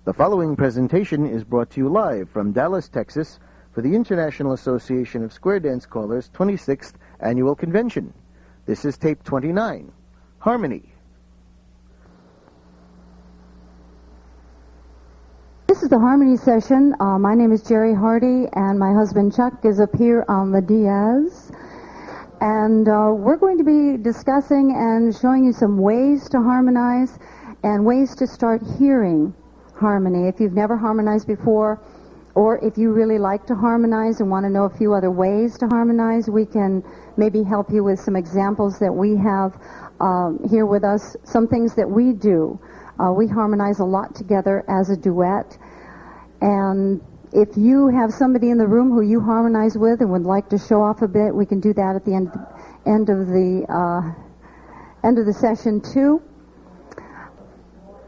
The following presentation is brought to you live from Dallas, Texas, for the International Association of Square Dance Callers' 26th Annual Convention. This is tape 29, Harmony. This is the Harmony session. My name is Gerry Hardy, and my husband Chuck is up here on the Diaz. And we're going to be discussing and showing you some ways to harmonize and ways to start hearing harmony. If you've never harmonized before, or if you really like to harmonize and want to know a few other ways to harmonize, we can maybe help you with some examples that we have here with us, some things that we do. We harmonize a lot together as a duet, and if you have somebody in the room who you harmonize with and would like to show off a bit, we can do that at the end of the session too.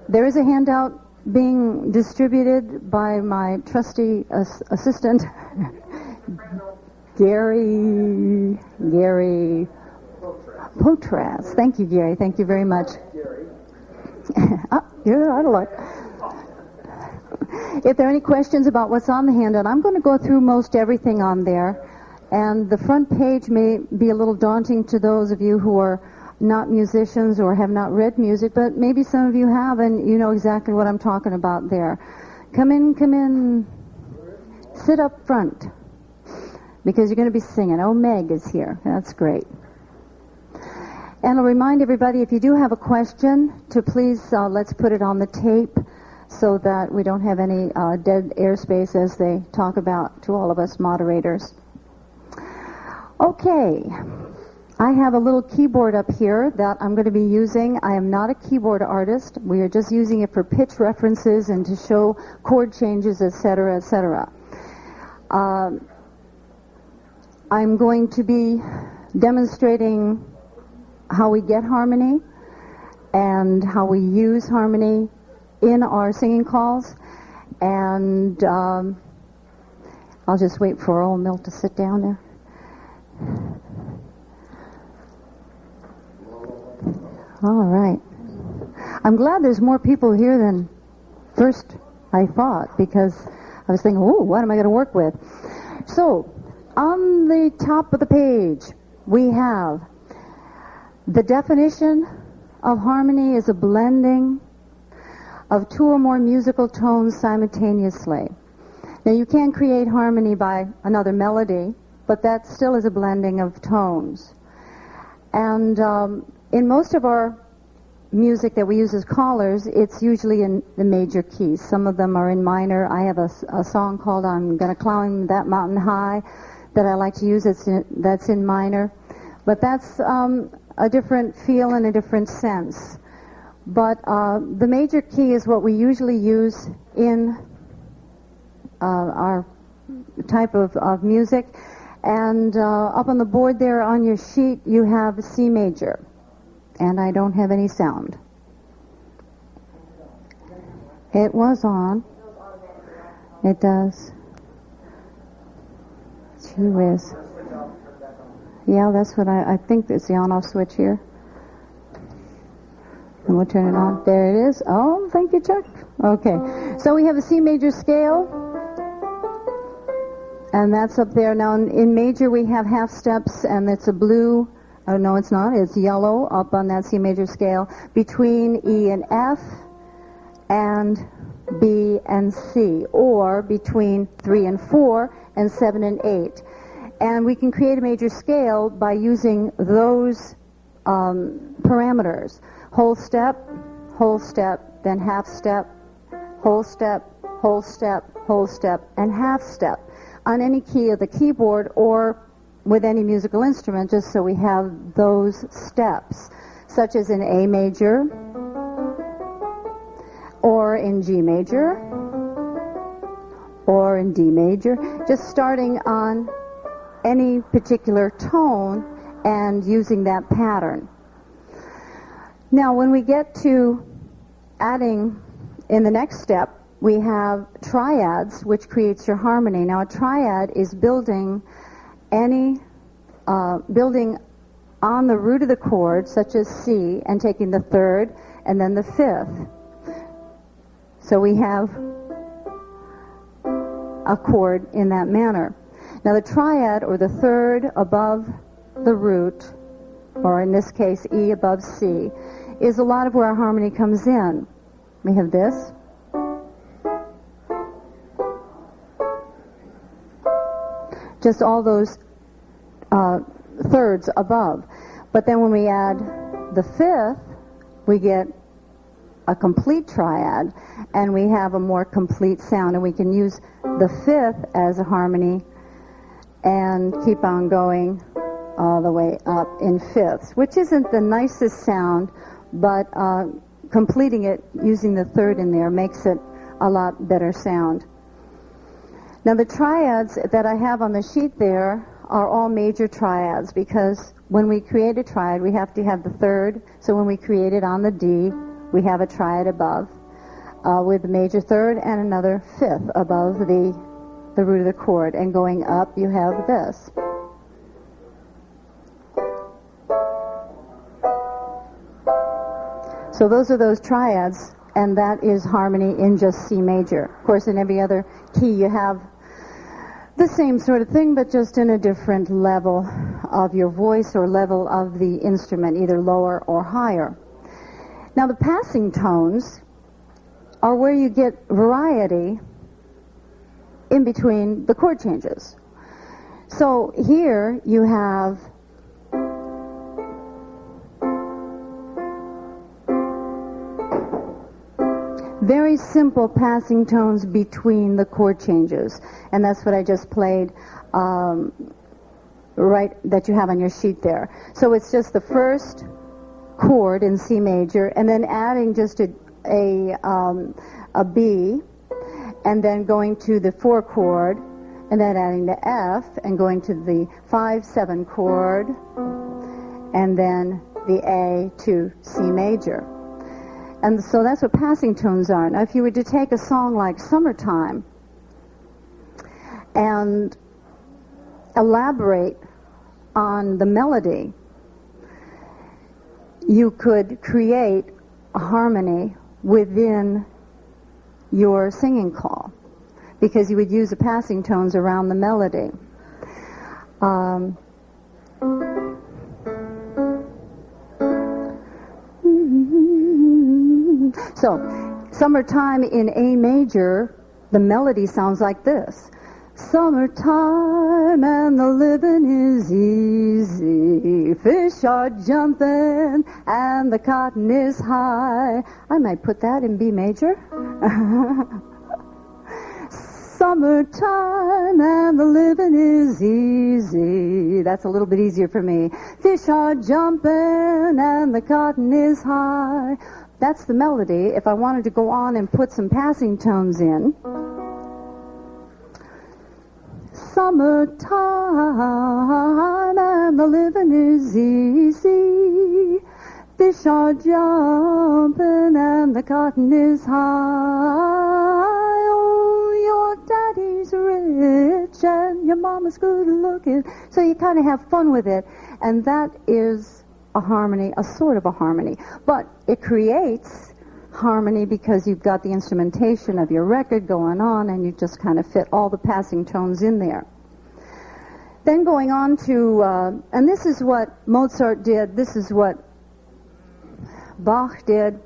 There is a handout being distributed by my trusty assistant, Gerry Potras. Thank you, Gerry. Thank you very much. You're out of luck. If there are any questions about what's on the handout, I'm going to go through most everything on there, and the front page may be a little daunting to those of you who are not musicians or have not read music, but maybe some of you have, and you know exactly what I'm talking about there. Come in, sit up front, because you're going to be singing. Oh, Meg is here. That's great. And I'll remind everybody, if you do have a question, to please let's put it on the tape so that we don't have any dead airspace as they talk about to all of us moderators. Okay. I have a little keyboard up here that I'm going to be using. I am not a keyboard artist. We are just using it for pitch references and to show chord changes, etc., etc. I'm going to be demonstrating how we get harmony and how we use harmony in our singing calls. And I'll just wait for old Milt to sit down there. All right. I'm glad there's more people here than first I thought, because I was thinking, oh, what am I going to work with? So, on the top of the page, we have the definition of harmony is a blending of two or more musical tones simultaneously. Now, you can create harmony by another melody, but that still is a blending of tones. And in most of our music that we use as callers, it's usually in the major keys. Some of them are in minor. I have a song called I'm Gonna Climb That Mountain High that I like to use that's in minor. But that's a different feel and a different sense. But the major key is what we usually use in our type of music. And up on the board there on your sheet, you have C major. And I don't have any sound. It was on. It does. Gee whiz. Yeah, that's what I think it's the on-off switch here. And we'll turn it on. There it is. Oh, thank you, Chuck. Okay. So we have a C major scale. And that's up there. Now in major we have half steps, and it's a blue. Oh, no, it's not. It's yellow up on that C major scale between E and F and B and C, or between 3 and 4 and 7 and 8. And we can create a major scale by using those parameters. Whole step, then half step, whole step, whole step, whole step, and half step on any key of the keyboard or with any musical instrument, just so we have those steps, such as in A major, or in G major, or in D major, just starting on any particular tone and using that pattern. Now, when we get to adding in the next step, we have triads, which creates your harmony. Now, a triad is building on the root of the chord, such as C, and taking the third and then the fifth. So we have a chord in that manner. Now the triad, or the third above the root, or in this case E above C, is a lot of where our harmony comes in. We have this. Just all those thirds above. But then when we add the fifth, we get a complete triad, and we have a more complete sound, and we can use the fifth as a harmony and keep on going all the way up in fifths, which isn't the nicest sound, but completing it using the third in there makes it a lot better sound. Now the triads that I have on the sheet there are all major triads, because when we create a triad we have to have the third. So when we create it on the D, we have a triad above with the major third and another fifth above the root of the chord, and going up you have this. So those are those triads, and that is harmony in just C major. Of course, in every other key you have the same sort of thing, but just in a different level of your voice or level of the instrument, either lower or higher. Now the passing tones are where you get variety in between the chord changes. So here you have very simple passing tones between the chord changes, and that's what I just played right that you have on your sheet there. So it's just the first chord in C major, and then adding just a B, and then going to the 4 chord, and then adding the F, and going to the 5/7 chord, and then the A to C major. And so that's what passing tones are. Now if you were to take a song like Summertime and elaborate on the melody, you could create a harmony within your singing call, because you would use the passing tones around the melody. So, Summertime in A major, the melody sounds like this. Summertime and the living is easy. Fish are jumping and the cotton is high. I might put that in B major. Summertime and the living is easy. That's a little bit easier for me. Fish are jumping and the cotton is high. That's the melody. If I wanted to go on and put some passing tones in. Summertime and the living is easy. Fish are jumping and the cotton is high. Oh, your daddy's rich and your mama's good looking. So you kind of have fun with it, and that is a harmony, a sort of a harmony. But it creates harmony because you've got the instrumentation of your record going on, and you just kind of fit all the passing tones in there. Then going on to, and this is what Mozart did, this is what Bach did,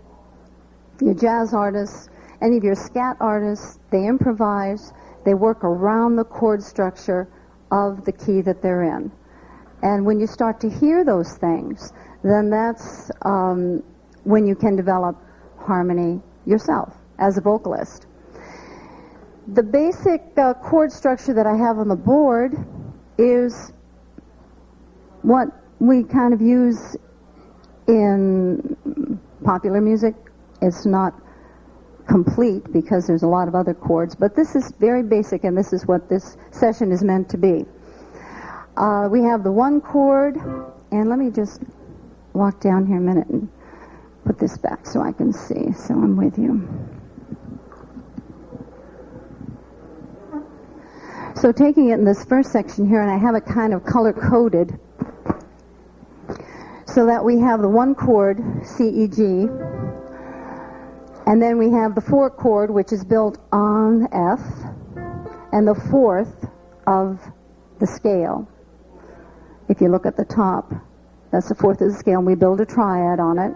your jazz artists, any of your scat artists, they improvise, they work around the chord structure of the key that they're in. And when you start to hear those things, then that's when you can develop harmony yourself as a vocalist. The basic chord structure that I have on the board is what we kind of use in popular music. It's not complete because there's a lot of other chords, but this is very basic, and this is what this session is meant to be. We have the 1 chord, and let me just walk down here a minute and put this back so I can see, so I'm with you. So taking it in this first section here, and I have it kind of color-coded, so that we have the 1 chord, C, E, G, and then we have the 4 chord, which is built on F, and the fourth of the scale. If you look at the top, that's the fourth of the scale, and we build a triad on it.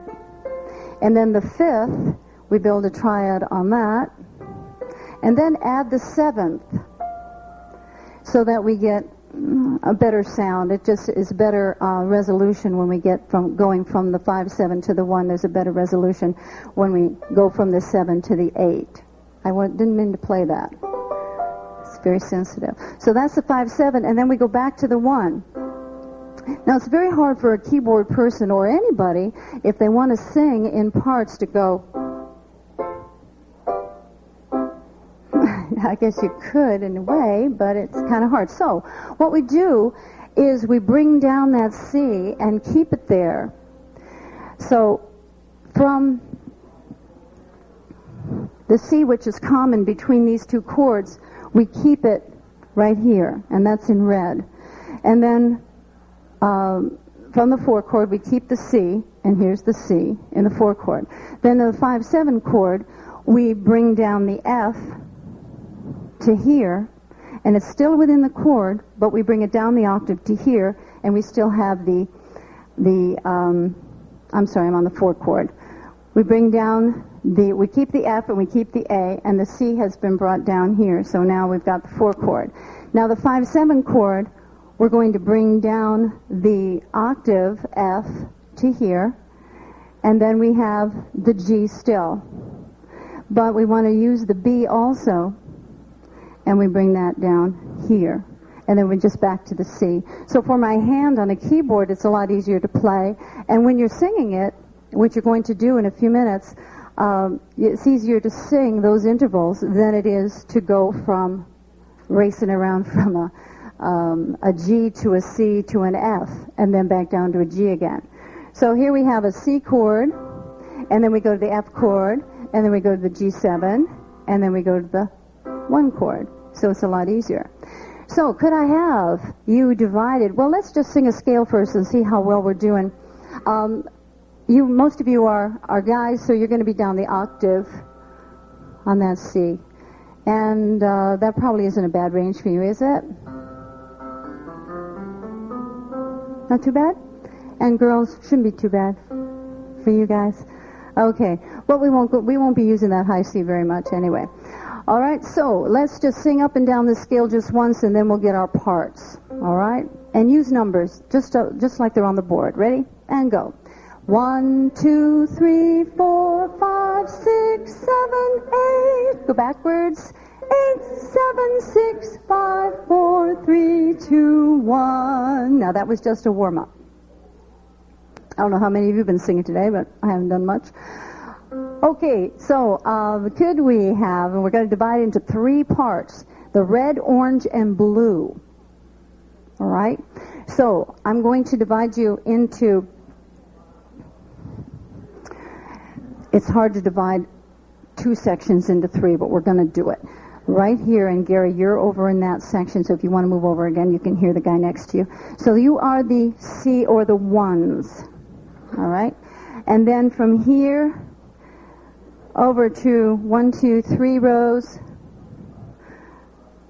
And then the fifth, we build a triad on that, and then add the seventh, so that we get a better sound. It just is better resolution when we get from going from the 5/7 to the 1. There's a better resolution when we go from the 7 to the 8. Didn't mean to play that. It's very sensitive. So that's the 5/7, and then we go back to the 1. Now it's very hard for a keyboard person or anybody, if they want to sing in parts, to go. I guess you could in a way, but it's kind of hard. So what we do is we bring down that C and keep it there. So from the C, which is common between these two chords, we keep it right here, and that's in red. And then from the 4 chord, we keep the C, and here's the C in the 4 chord. Then in the 5/7 chord, we bring down the F to here, and it's still within the chord, but we bring it down the octave to here, and we still have I'm sorry, I'm on the 4 chord. We bring down we keep the F and we keep the A, and the C has been brought down here, so now we've got the 4 chord. Now the 5/7 chord, we're going to bring down the octave F to here, and then we have the G still. But we want to use the B also, and we bring that down here. And then we're just back to the C. So for my hand on a keyboard, it's a lot easier to play. And when you're singing it, which you're going to do in a few minutes, it's easier to sing those intervals than it is to go from racing around from a G to a C to an F, and then back down to a G again. So here we have a C chord, and then we go to the F chord, and then we go to the G7, and then we go to the 1 chord. So it's a lot easier. So could I have you divided? Well, let's just sing a scale first and see how well we're doing. Most of you are guys, so you're going to be down the octave on that C. And that probably isn't a bad range for you, is it? Not too bad? And girls, shouldn't be too bad for you guys. Okay. Well, we won't be using that high C very much anyway. All right, so let's just sing up and down the scale just once, and then we'll get our parts. All right? And use numbers, just like they're on the board. Ready? And go. 1, 2, 3, 4, 5, 6, 7, 8. Go backwards. 8, 7, 6, 5, 4, 3, 2, 1. Now that was just a warm-up. I don't know how many of you have been singing today, but I haven't done much. Okay, so could we have, and we're going to divide it into 3 parts, the red, orange, and blue. All right? So I'm going to divide you into, it's hard to divide 2 sections into 3, but we're going to do it. Right here, and Gerry, you're over in that section, so if you want to move over again, you can hear the guy next to you. So you are the C or the 1s. All right? And then from here over to 1, 2, 3 rows.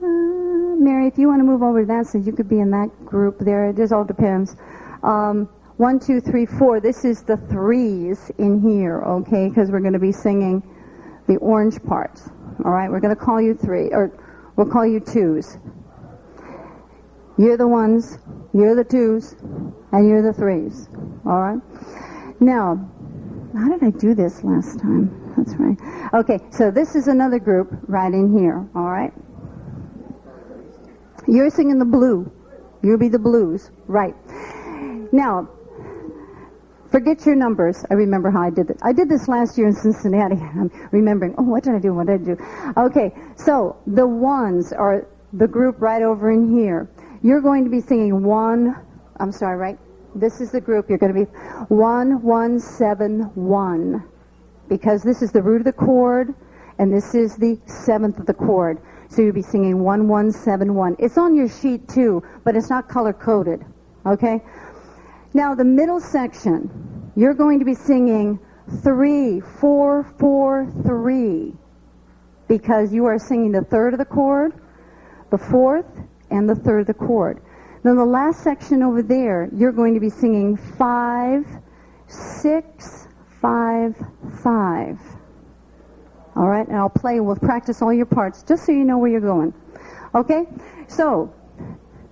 Mary, if you want to move over to that, so you could be in that group there. It just all depends. 1, 2, 3, 4. This is the 3s in here, okay? Because we're going to be singing the orange parts. All right? We're going to call you 3, or we'll call you 2s. You're the 1s, you're the 2s, and you're the 3s. All right? Now, how did I do this last time? That's right. Okay, so this is another group right in here, all right? You're singing the blue. You'll be the blues, right. Now, forget your numbers. I remember how I did it. I did this last year in Cincinnati. I'm remembering, what did I do? What did I do? Okay, so the 1s are the group right over in here. You're going to be singing 1, I'm sorry, right? This is the group. You're going to be 1, 1, 7, 1. Because this is the root of the chord, and this is the 7th of the chord. So you'll be singing 1, 1, 7, 1. It's on your sheet too, but it's not color-coded. Okay? Now the middle section, you're going to be singing 3, 4, 4, 3. Because you are singing the 3rd of the chord, the fourth, and the third of the chord. Then the last section over there, you're going to be singing 5, 6, 5, 5. All right, and I'll play, we'll practice all your parts just so you know where you're going. Okay, so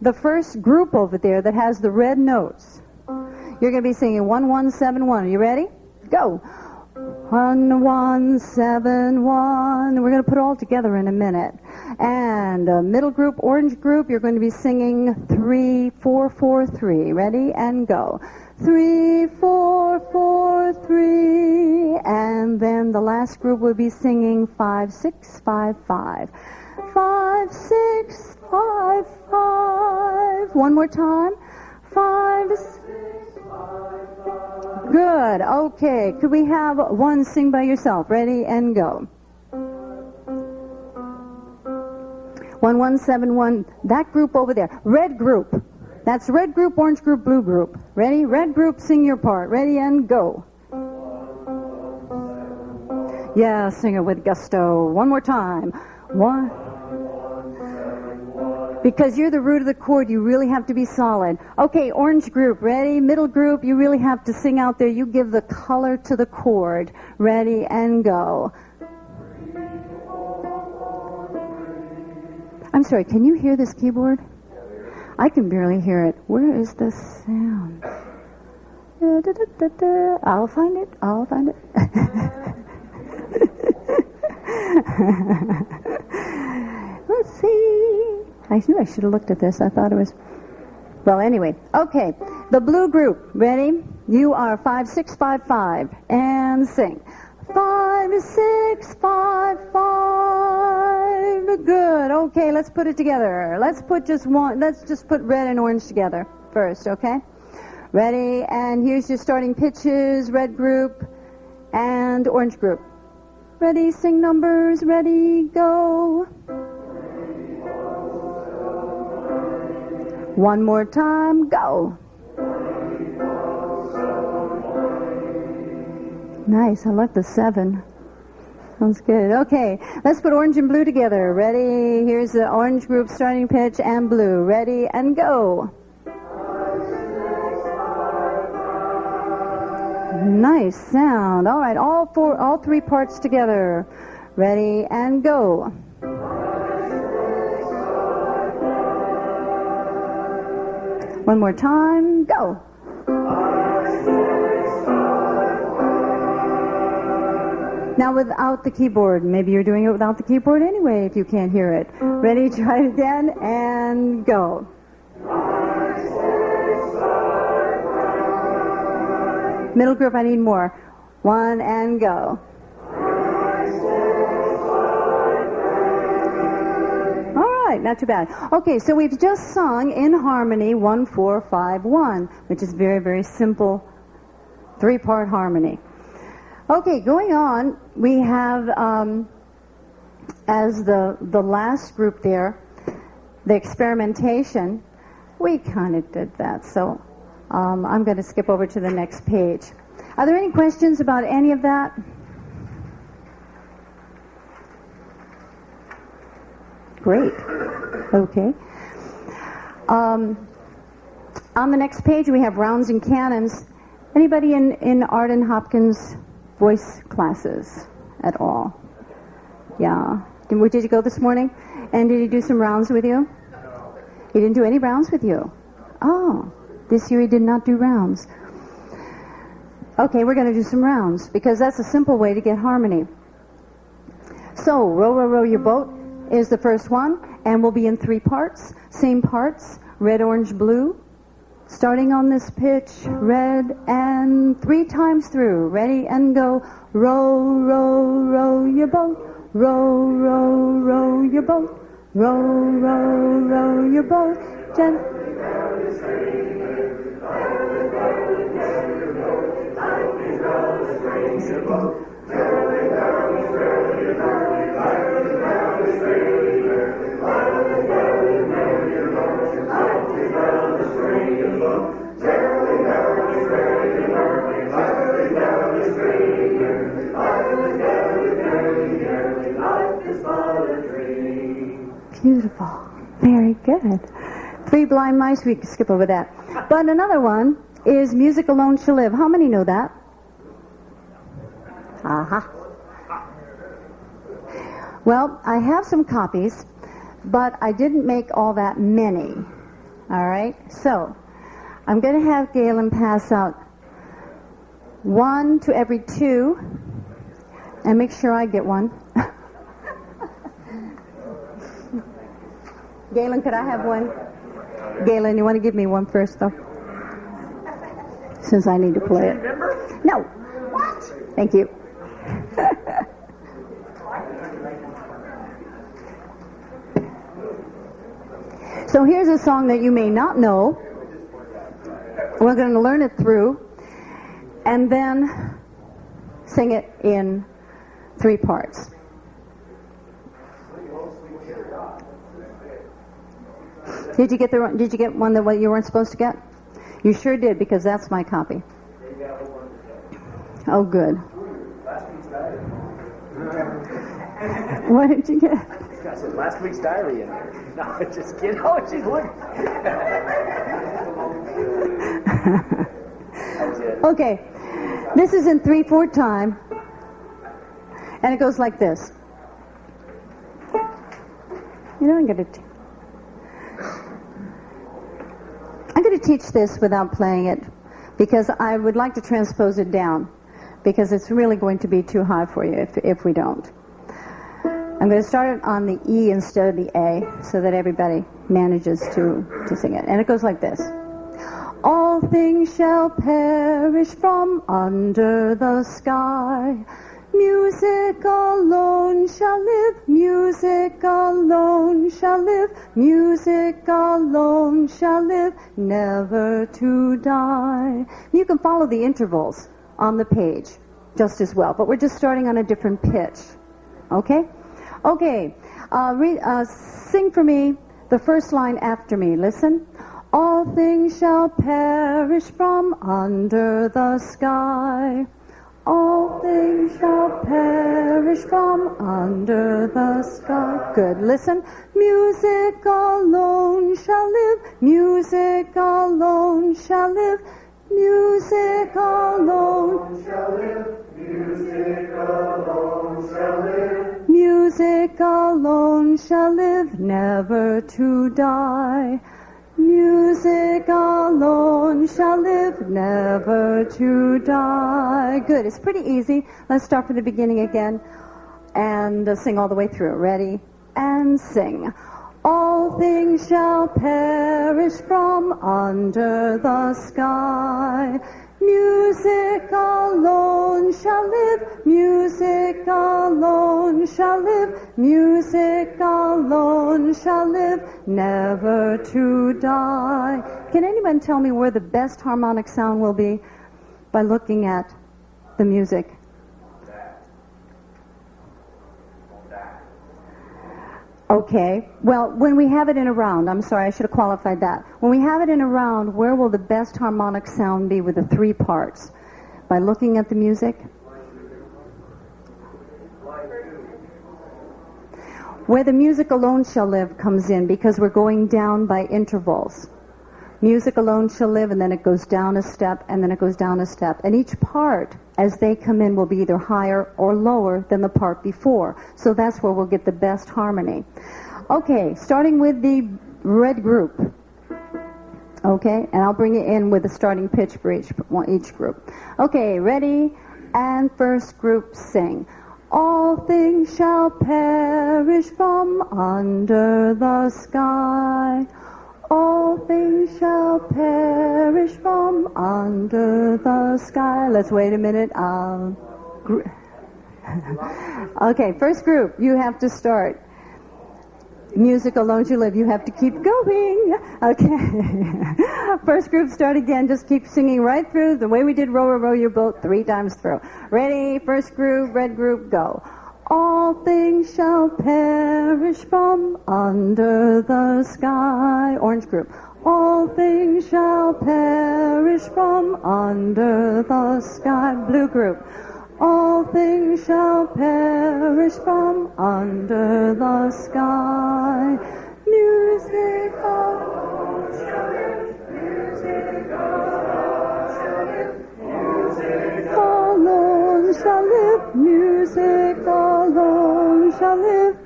the first group over there that has the red notes, you're going to be singing 1, 1, 7, 1. Are you ready? Go. 1, 1, 7, 1. We're going to put it all together in a minute. And middle group, orange group, you're going to be singing 3, 4, 4, 3. Ready? And go. 3, 4, 4, 3. And then the last group will be singing 5, 6, 5, 5. 5, 6, 5, 5. One more time. 5, 6, 5, 5. Good. Okay. Could we have one sing by yourself? Ready and go. 1, 1, 7, 1. That group over there. Red group. That's red group, orange group, blue group. Ready? Red group, sing your part. Ready and go. Yeah, sing it with gusto. One more time. 1. Because you're the root of the chord, you really have to be solid. Okay, orange group, ready? Middle group, you really have to sing out there. You give the color to the chord. Ready and go. I'm sorry, can you hear this keyboard? I can barely hear it. Where is the sound? I'll find it. I'll find it. Let's see. I knew I should have looked at this. I thought it was... Well, anyway. Okay. The blue group. Ready? You are 5, 6, 5, 5. And sing. 5, 6, 5, 5. Good. Okay, let's put it together. Let's just put red and orange together first, okay? Ready? And here's your starting pitches. Red group and orange group. Ready? Sing numbers. Ready? Go. One more time. Go. Nice. I like the 7. Sounds good. Okay. Let's put orange and blue together. Ready? Here's the orange group starting pitch and blue. Ready and go. Nice sound. All right. All 3 parts together. Ready and go. One more time. Go. Now without the keyboard. Maybe you're doing it without the keyboard anyway if you can't hear it. Ready? Try it again and go. Middle group, I need more. 1 and go. All right, not too bad. Okay, so we've just sung in harmony 1, 4, 5, 1, which is very, very simple 3-part harmony. Okay, going on, we have, as the last group there, the experimentation. We kind of did that, so I'm going to skip over to the next page. Are there any questions about any of that? Great. Okay. On the next page, we have rounds and cannons. Anybody in Art and Hopkins voice classes at all? Yeah. Did you go this morning? And did he do some rounds with you? No. He didn't do any rounds with you? Oh. This year he did not do rounds. Okay, we're going to do some rounds because that's a simple way to get harmony. So, Row, Row, Row Your Boat is the first one, and we'll be in 3 parts. Same parts, red, orange, blue. Starting on this pitch, red, and 3 times through. Ready and go. Row, row, row your boat. Row, row, row your boat. Row, row, row your boat. Beautiful. Very good. Three blind mice, we can skip over that. But another one is Music Alone Shall Live. How many know that? Aha. Well, I have some copies, but I didn't make all that many. All right? So, I'm going to have Galen pass out one to every two, and make sure I get one. Galen, could I have one? Galen, you want to give me one first, though? Since I need to play it. No. What? Thank you. So here's a song that you may not know. We're going to learn it through, and then sing it in 3 parts. Did you get one that you weren't supposed to get? You sure did, because that's my copy. Oh, good. What did you get? I said last week's diary in there. No, just kidding. Oh, she's looking. Okay, this is in 3/4 time, and it goes like this. You know, I'm going to teach this without playing it, because I would like to transpose it down, because it's really going to be too high for you if we don't. I'm going to start it on the E instead of the A, so that everybody manages to sing it. And it goes like this. All things shall perish from under the sky. Music alone shall live. Music alone shall live. Music alone shall live, never to die. You can follow the intervals on the page just as well, but we're just starting on a different pitch. Okay? Okay, sing for me the first line after me. Listen. All things shall perish from under the sky. All things shall perish from under the sky. Good. Listen. Music alone shall live. Music alone shall live. Music alone shall live. Music alone shall live. Music alone shall live, never to die. Music alone shall live, never to die. Good. It's pretty easy. Let's start from the beginning again and sing all the way through. Ready? And sing. All things shall perish from under the sky. Music alone shall live. Music alone shall live. Music alone shall live, never to die. Can anyone tell me where the best harmonic sound will be by looking at the music? Okay, well, when we have it in a round, I'm sorry, I should have qualified that. When we have it in a round, where will the best harmonic sound be with the 3 parts? By looking at the music? Where the music alone shall live comes in, because we're going down by intervals. Music alone shall live, and then it goes down a step, and then it goes down a step. And each part, as they come in, will be either higher or lower than the part before. So that's where we'll get the best harmony. Okay, starting with the red group. Okay, and I'll bring it in with a starting pitch for each group. Okay, ready? And first group, sing. All things shall perish from under the sky. All things shall perish from under the sky. Let's wait a minute. Okay, first group, you have to start. Music alone shall live. You have to keep going. Okay. First group, start again. Just keep singing right through the way we did Row, Row, Row Your Boat 3 times through. Ready? First group, red group, go. All things shall perish from under the sky. Orange group. All things shall perish from under the sky. Blue group. All things shall perish from under the sky. Music music alone shall live. Music alone shall live. Music alone shall live. Music alone shall live.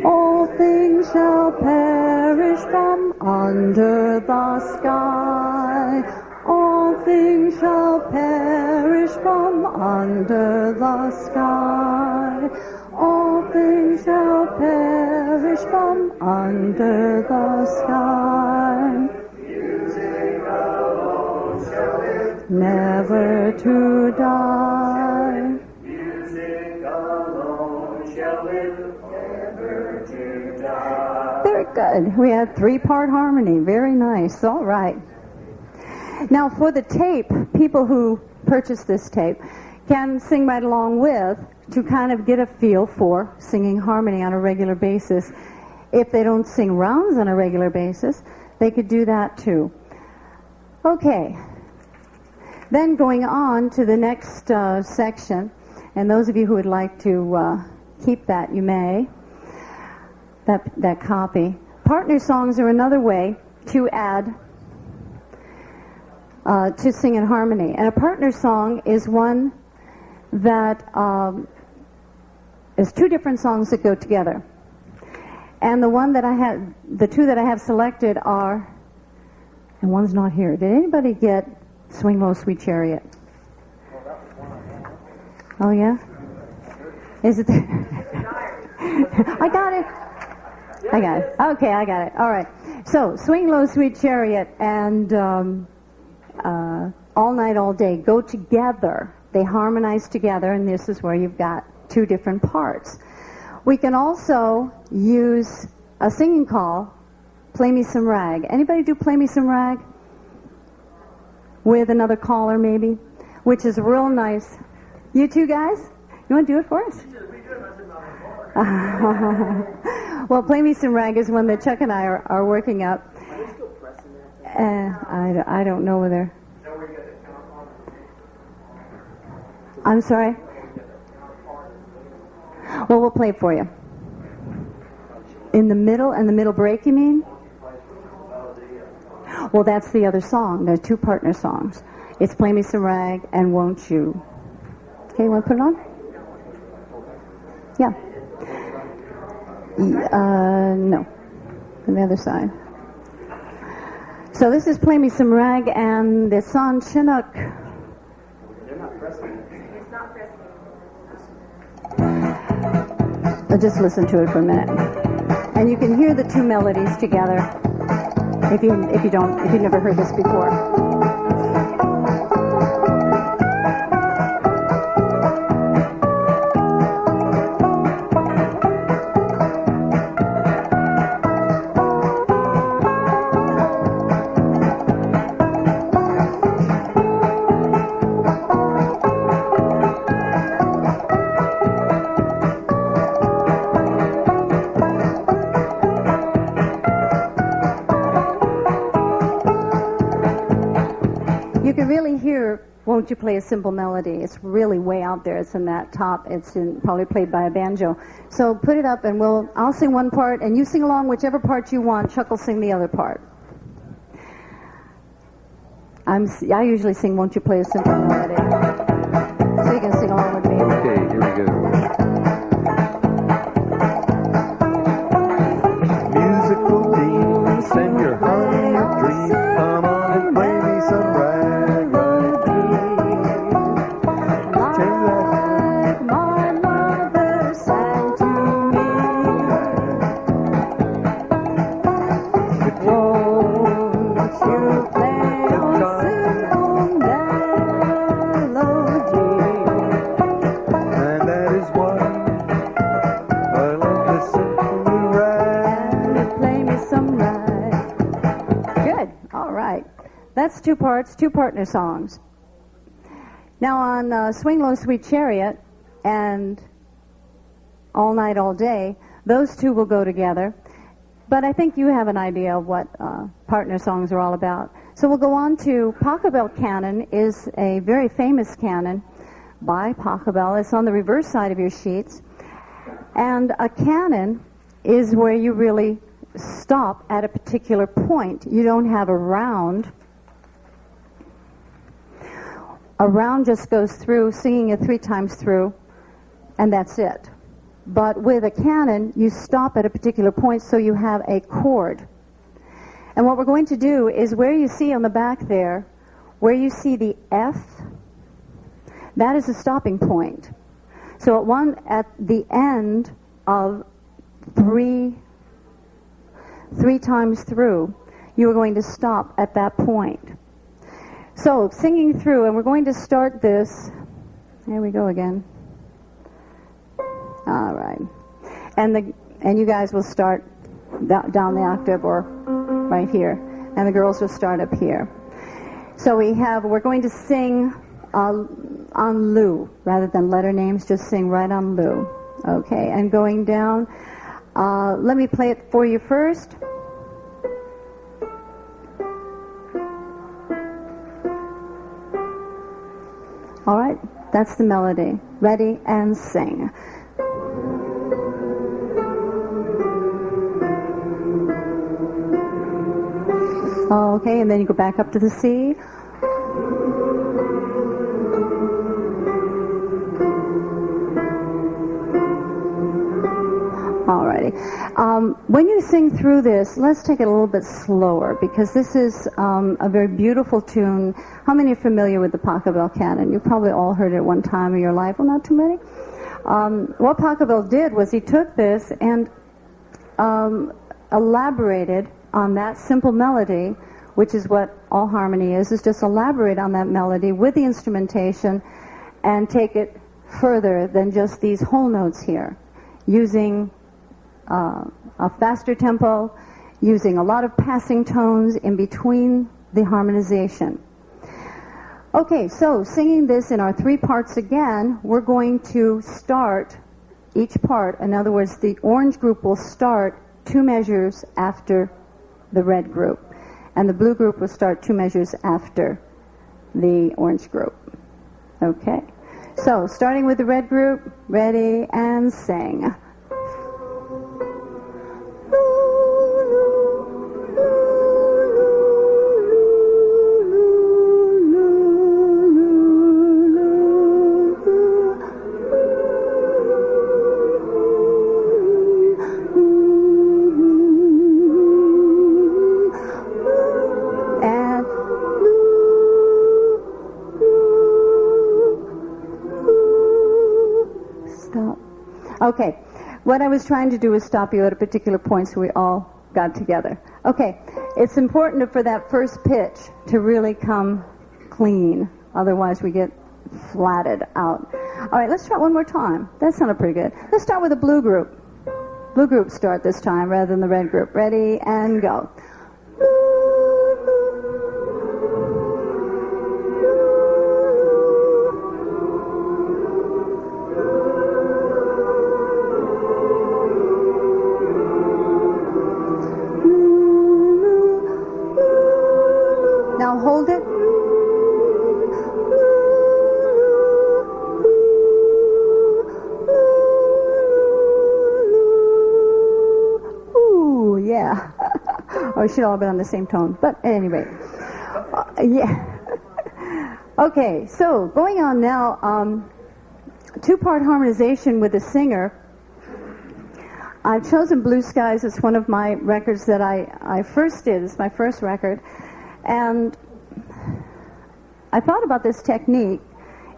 All things shall perish from under the sky. All things shall perish from under the sky. All things shall perish from under the sky. Music alone shall live. Never to die. Music alone shall live. Never to die. Very good. We had 3-part harmony. Very nice. All right. Now for the tape, people who purchase this tape can sing right along with to kind of get a feel for singing harmony on a regular basis. If they don't sing rounds on a regular basis, they could do that too. Okay. Then going on to the next section, and those of you who would like to keep that, you may, that copy. Partner songs are another way to add to sing in harmony. And a partner song is one that is 2 different songs that go together. And the two that I have selected are, and one's not here. Did anybody get Swing Low, Sweet Chariot? Oh, yeah? Is it there? I got it. I got it. Okay, I got it. All right. So, Swing Low, Sweet Chariot and All Night, All Day go together. They harmonize together, and this is where you've got 2 different parts. We can also use a singing call, Play Me Some Rag. Anybody do Play Me Some Rag? With another caller, maybe? Which is real nice. You 2 guys? You want to do it for us? Well, Play Me Some Rag is one that Chuck and I are working up. I don't know whether... I'm sorry? Well, we'll play it for you. In the middle break, you mean? Well, that's the other song. There's 2 partner songs. It's Play Me Some Rag and Won't You. Okay, you want to put it on? Yeah. No. On the other side. So this is Play Me Some Rag, and it's on Chinook. They're not pressing it. It's not pressing it. I'll just listen to it for a minute. And you can hear the 2 melodies together if you've never heard this before. Won't You Play a Simple Melody? It's really way out there. It's in that top. It's probably played by a banjo. So put it up, and I'll sing one part, and you sing along whichever part you want. Chuck will sing the other part. I usually sing Won't You Play a Simple Melody. So you can sing along with me. Okay, here we go. Musical demons, send your honey a dream. Come on and play me some rag. That's 2 parts, 2 partner songs. Now on Swing Low, Sweet Chariot and All Night, All Day, those 2 will go together. But I think you have an idea of what partner songs are all about. So we'll go on to Pachelbel Canon is a very famous canon by Pachelbel. It's on the reverse side of your sheets. And a canon is where you really stop at a particular point. You don't have a round. A round just goes through, singing it 3 times through, and that's it. But with a canon, you stop at a particular point, so you have a chord. And what we're going to do is where you see on the back there, where you see the F, that is a stopping point. So at the end of three times through, you are going to stop at that point. So singing through, and we're going to start this. There we go again. All right, and you guys will start down the octave or right here, and the girls will start up here. So we're going to sing on Lu rather than letter names. Just sing right on Lu. Okay, and going down. Let me play it for you first. All right, that's the melody. Ready and sing. Okay, and then you go back up to the C. Alrighty. When you sing through this, let's take it a little bit slower, because this is a very beautiful tune. How many are familiar with the Pachelbel canon? You've probably all heard it at one time in your life. Well, not too many. What Pachelbel did was he took this and elaborated on that simple melody, which is what all harmony is just elaborate on that melody with the instrumentation and take it further than just these whole notes here, using a faster tempo, using a lot of passing tones in between the harmonization. Okay, so singing this in our 3 parts again, we're going to start each part. In other words, the orange group will start 2 measures after the red group, and the blue group will start 2 measures after the orange group. Okay, so starting with the red group, ready and sing. Okay, what I was trying to do was stop you at a particular point so we all got together. Okay, it's important for that first pitch to really come clean, otherwise we get flatted out. All right, let's try it one more time. That sounded pretty good. Let's start with the blue group. Blue group start this time rather than the red group. Ready and go. Now hold it. Ooh, yeah. Or it should all be on the same tone. But at any rate. Yeah. Okay, so going on now, 2-part harmonization with a singer. I've chosen Blue Skies as one of my records that I first did. It's my first record. And I thought about this technique.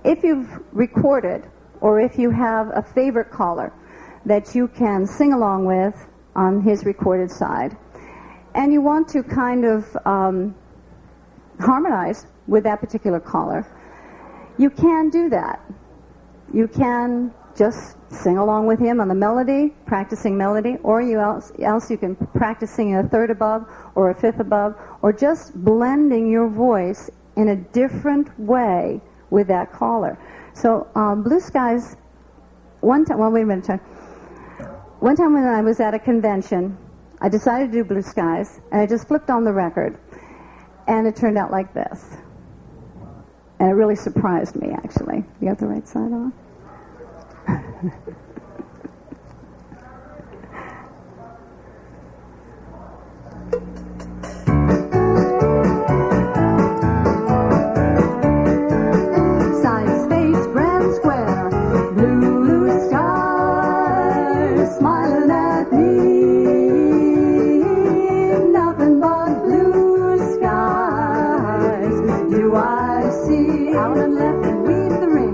If you've recorded, or if you have a favorite caller that you can sing along with on his recorded side, and you want to kind of harmonize with that particular caller, you can do that. You can just sing along with him on the melody, practicing melody, or else you can practice singing a third above or a fifth above, or just blending your voice in a different way with that caller. So Blue Skies, one time, well, wait a minute. One time when I was at a convention, I decided to do Blue Skies, and I just flipped on the record, and it turned out like this. And it really surprised me, actually. You got the right side on? Side space, grand square, blue skies, smiling at me. Nothing but blue skies. Do I see out and left and weave the ring?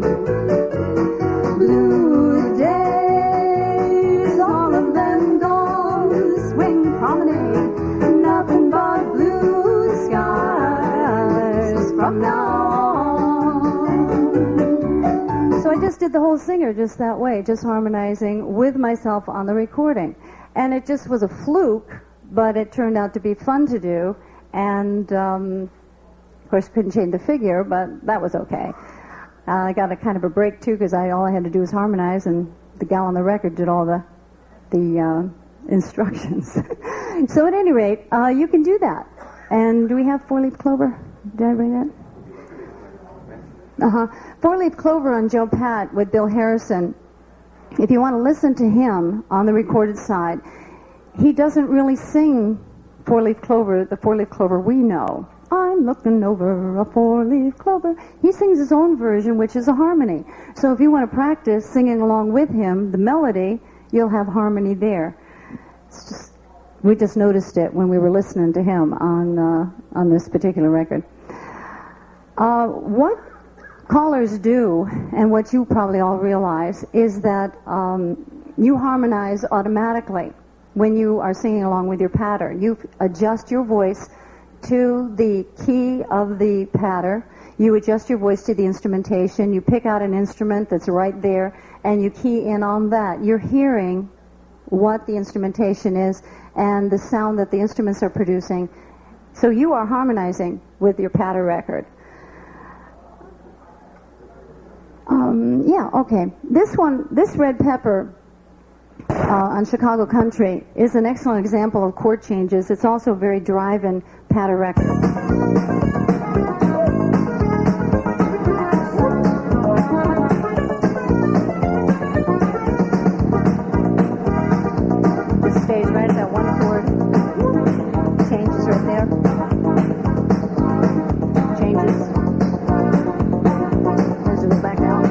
Blue days, all of them gone. Swing promenade, nothing but blue skies from now on. So I just did the whole singer just that way, just harmonizing with myself on the recording. And it just was a fluke, but it turned out to be fun to do. And, of course, couldn't change the figure, but that was okay. I got a kind of a break, too, because all I had to do was harmonize, and the gal on the record did all the instructions. So at any rate, you can do that. And do we have Four-Leaf Clover? Did I bring that? Four-Leaf Clover on Joe Pat with Bill Harrison. If you want to listen to him on the recorded side, he doesn't really sing Four-Leaf Clover, the Four-Leaf Clover we know. I'm looking over a four-leaf clover. He sings his own version, which is a harmony. So if you want to practice singing along with him, the melody, you'll have harmony there. We just noticed it when we were listening to him on this particular record. What callers do, and what you probably all realize, is that you harmonize automatically when you are singing along with your patter. You adjust your voice to the key of the patter. You adjust your voice to the instrumentation. You pick out an instrument that's right there, and you key in on that. You're hearing what the instrumentation is and the sound that the instruments are producing. So you are harmonizing with your patter record. This Red Pepper on Chicago Country is an excellent example of chord changes. It's also very drive-in patter record. This stays right at that one chord. Changes right there. Changes. There's it back out.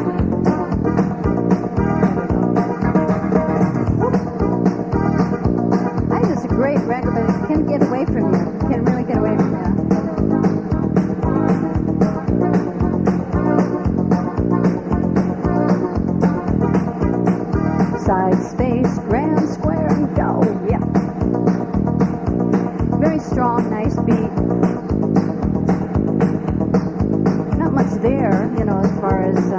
It's a great record, but it can get away from you. It can really get away from you. Side space, grand square, and go. Yeah. Very strong, nice beat. Not much there, as far as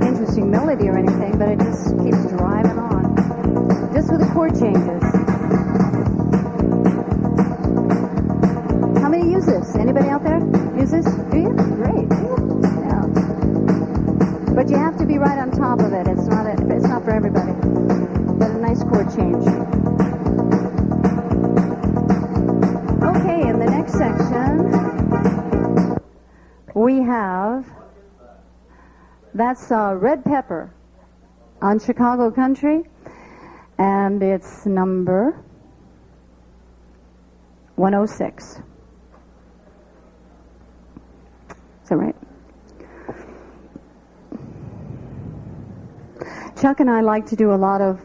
interesting melody or anything, but it just keeps driving on. Just with the chord changes. How many use this? Anybody out there use this? Do you? Great. Yeah. But you have to be right on top of it. It's not for everybody. But a nice chord change. Okay, in the next section, we have, that's Red Pepper on Chicago Country, and it's number 106. Is that right? Chuck and I like to do a lot of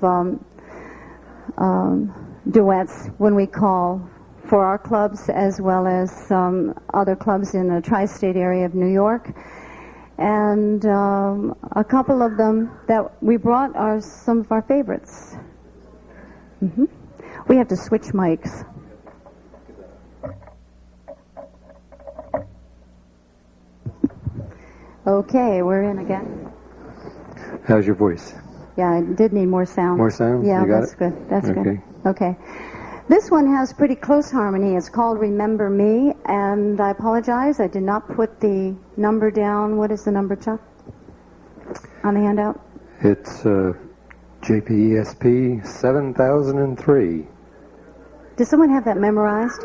duets when we call for our clubs, as well as some other clubs in the tri-state area of New York. And a couple of them that we brought are some of our favorites. We have to switch mics. Okay, we're in again. How's your voice? Yeah, I did need more sound. More sound? Yeah, you got that's it? good. That's okay. good. Okay. This one has pretty close harmony. It's called Remember Me, and I apologize, I did not put the number down. What is the number, Chuck, on the handout? It's JPESP 7003. Does someone have that memorized?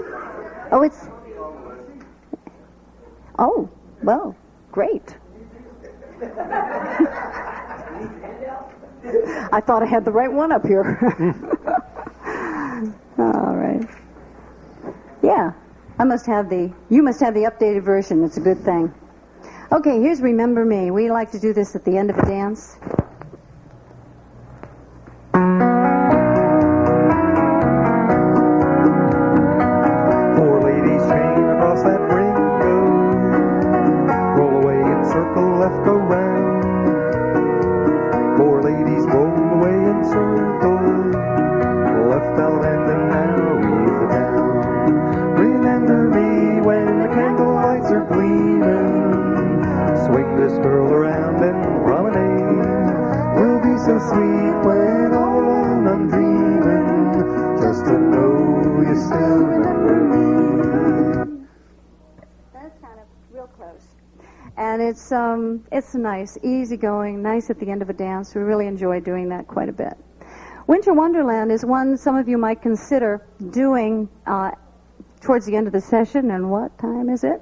Oh, well, Great. I thought I had the right one up here. All right. Yeah, you must have the updated version. It's a good thing. Okay, here's Remember Me. We like to do this at the end of a dance. Four ladies chain across that window, roll away and circle left around. Four ladies roll away and circle left out and then now leave the town. Remember me when the candle lights are gleaming. Swing this girl around and promenade. We'll be so sweet when all alone I'm dreaming, just to know you still remember me. That's kind of real close. And it's nice, easygoing, nice at the end of a dance. We really enjoy doing that quite a bit. Winter Wonderland is one some of you might consider doing towards the end of the session. And what time is it?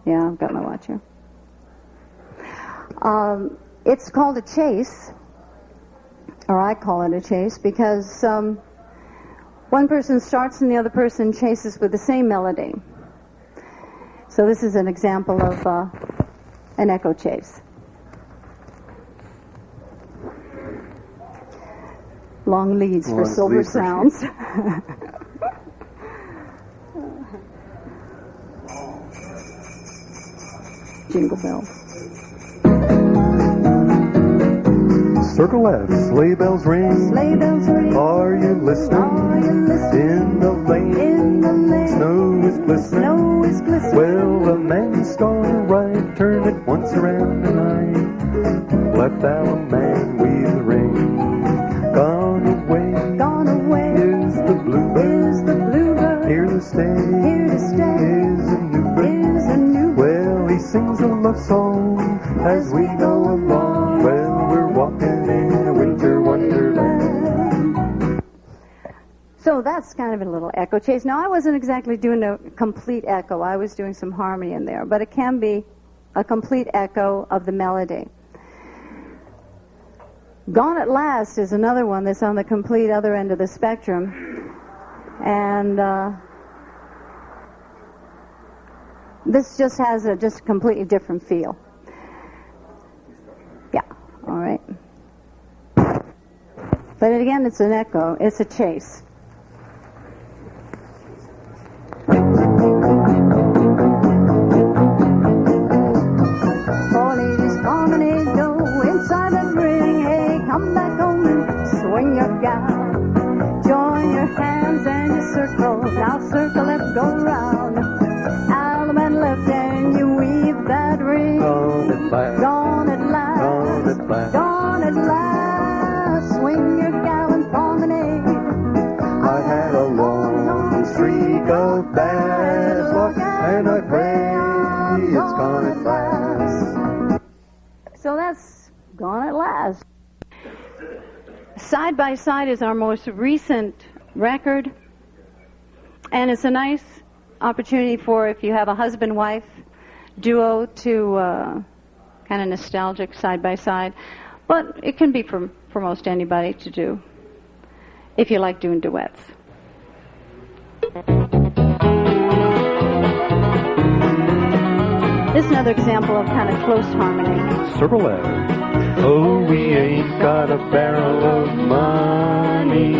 Yeah, I've got my watch here. It's called a chase, or I call it a chase, because one person starts and the other person chases with the same melody. So this is an example of an echo chase. Long leads for silver sounds. Jingle bells. Circle left, sleigh bells ring. Sleigh bells ring. Are you listening? Are you listening? In the lane, In the lane. snow is glistening. Snow is glistening. Well, the man start right, turn it once around the night. Left out a man with a ring. Gone away, Gone away. is the bluebird. Is the bluebird. Here to stay, Here to stay. is a new bird. Is a new Well, he sings a love song as we go along. Well, we're walking in a winter wonderland. So that's kind of a little echo chase. Now, I wasn't exactly doing a complete echo. I was doing some harmony in there, but it can be a complete echo of the melody. Gone at Last is another one that's on the complete other end of the spectrum. And this just has a completely different feel. Yeah, all right. But again, it's an echo. It's a chase. Four ladies promenade, go inside that ring. Hey, come back home and swing your gown. Join your hands and you circle. Now circle left, go round. Alum and left and you weave that ring. Gone at last, Gone at last. gone at last. Gone at last. Swing your gallant promenade. I had a long streak of bad luck, and I pray it's gone at last. So that's Gone at Last. Side by Side is our most recent record, and it's a nice opportunity for, if you have a husband-wife duo, to kind of nostalgic side by side. But it can be for most anybody to do, if you like doing duets. This is another example of kind of close harmony. Circle left. Oh, we ain't got a barrel of money.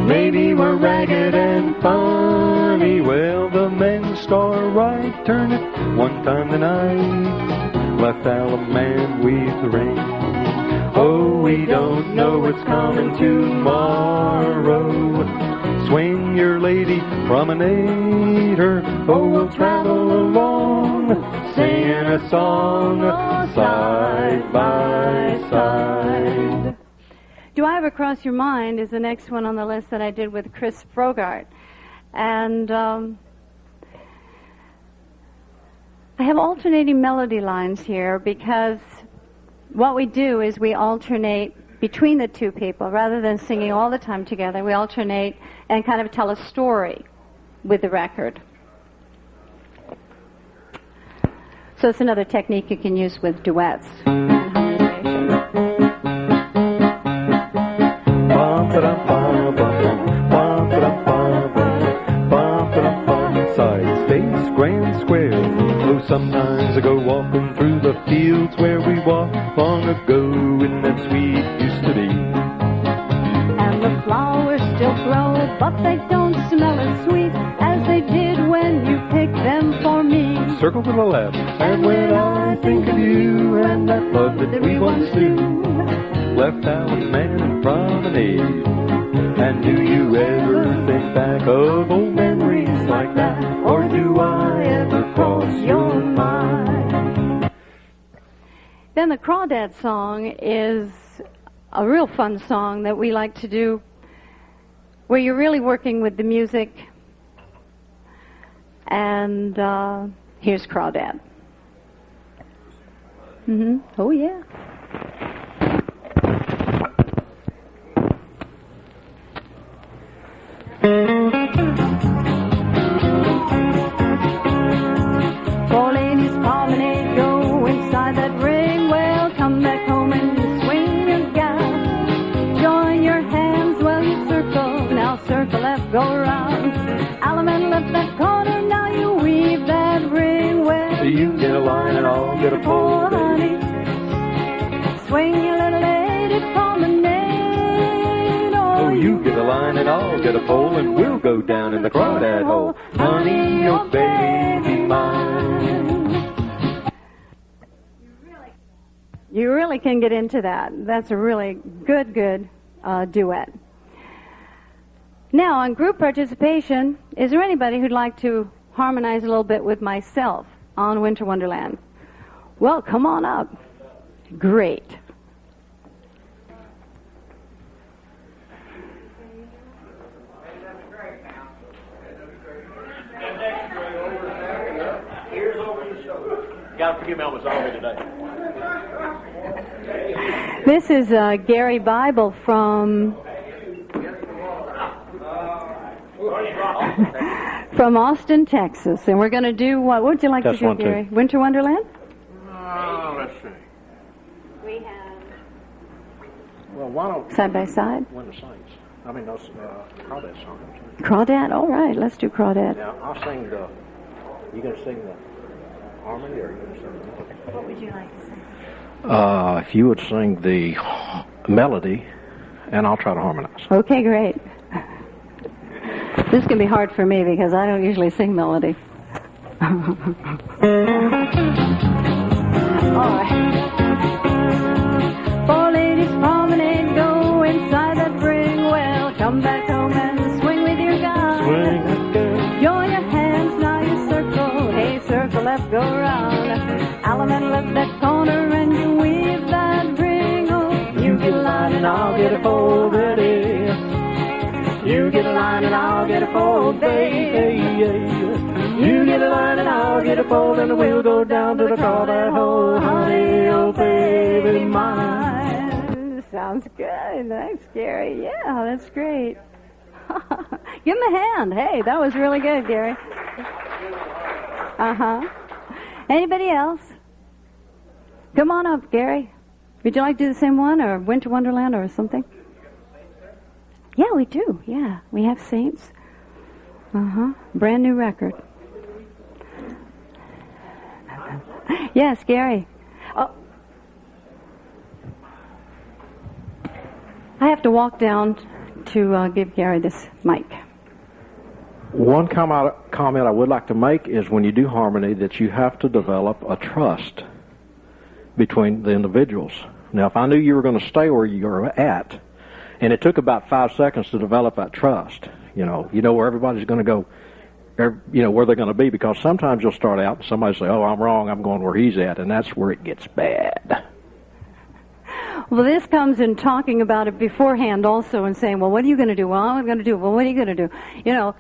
Maybe we're ragged and funny. Well, the men start right, turn it one time tonight. Left out a man with the ring. Oh, we don't know what's coming tomorrow. Swing your lady, promenade her. Oh, we'll travel along, singing a song, side by side. Do I Ever Cross Your Mind is the next one on the list that I did with Chris Frogart. And I have alternating melody lines here because what we do is we alternate between the two people. Rather than singing all the time together, we alternate and kind of tell a story with the record. So it's another technique you can use with duets and harmonization. Side space, grand square. Oh, sometimes I go walking through the fields where we walked long ago when that sweet used to be. And the flowers still grow, but they don't smell as sweet as they did when you picked them for me. Circle to the left, and when I think of you and that love that we once knew, left out man and promenade. And do you ever think back of old memories like that, or do I ever cross your mind? Then the Crawdad song is a real fun song that we like to do, where you're really working with the music. And here's Crawdad. Oh, yeah. Four ladies promenade, go inside that ring. Well, come back home and swing your gal. Join your hands while you circle. Now circle left, go around. Alaman left that corner, now you weave that ring. Well, You get a line and I'll get a pole, honey. Swing your little lady promenade. Oh, you get a line and I'll get a pole, and we'll go down in the crawdad hole. Honey, your baby mine. You really can get into that. That's a really good duet. Now, on group participation, is there anybody who'd like to harmonize a little bit with myself on Winter Wonderland? Well, come on up. Great. Got to forgive me, I was on today. This is Gerry Bible from Austin, Texas, and we're going to do what? What would you like Just to do, one, two. Gerry? Winter Wonderland? Let's see. We have Well, why don't side by side. one of the songs? I mean, those crawdad songs. Crawdad. All right, let's do Crawdad. Now, I'll sing the. You gonna sing the harmony, or you gonna sing the melody? What would you like to say? If you would sing the melody, and I'll try to harmonize. Okay, great. This can be hard for me because I don't usually sing melody. All right. Four ladies promenade, go inside that ring. Well, come back home and swing with your guy. Swing, girl. Join your hands, now you circle. Hey, circle left, go round. Alaman left that corner and you weave that ring. Oh, you get a line and I'll get a pole ready. You get a line and I'll get a pole, baby. You get a line and I'll get a pole, and we'll go down to the crawdad hole. Honey, oh baby mine. Sounds good. Thanks, Gerry. Yeah, that's great. Give him a hand. Hey, that was really good, Gerry. Anybody else? Come on up, Gerry. Would you like to do the same one, or Winter Wonderland, or something? Yeah, we do. Yeah, we have Saints. Brand new record. Yes, Gerry. Oh, I have to walk down to give Gerry this mic. One comment I would like to make is when you do harmony that you have to develop a trust between the individuals. Now, if I knew you were going to stay where you were at, and it took about 5 seconds to develop that trust, you know where everybody's going to go, where they're going to be, because sometimes you'll start out and somebody say, oh, I'm wrong, I'm going where he's at, and that's where it gets bad. Well, this comes in talking about it beforehand also and saying, well, what are you going to do? Well, I'm going to do. Well, what are you going to do?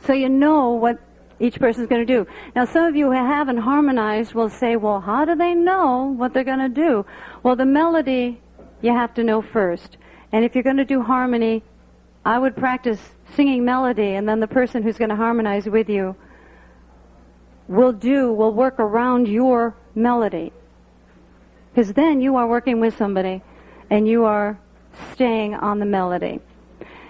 So you know what each person's going to do. Now, some of you who haven't harmonized will say, well, how do they know what they're going to do? Well, the melody you have to know first. And if you're going to do harmony, I would practice singing melody, and then the person who's going to harmonize with you will work around your melody. Because then you are working with somebody and you are staying on the melody.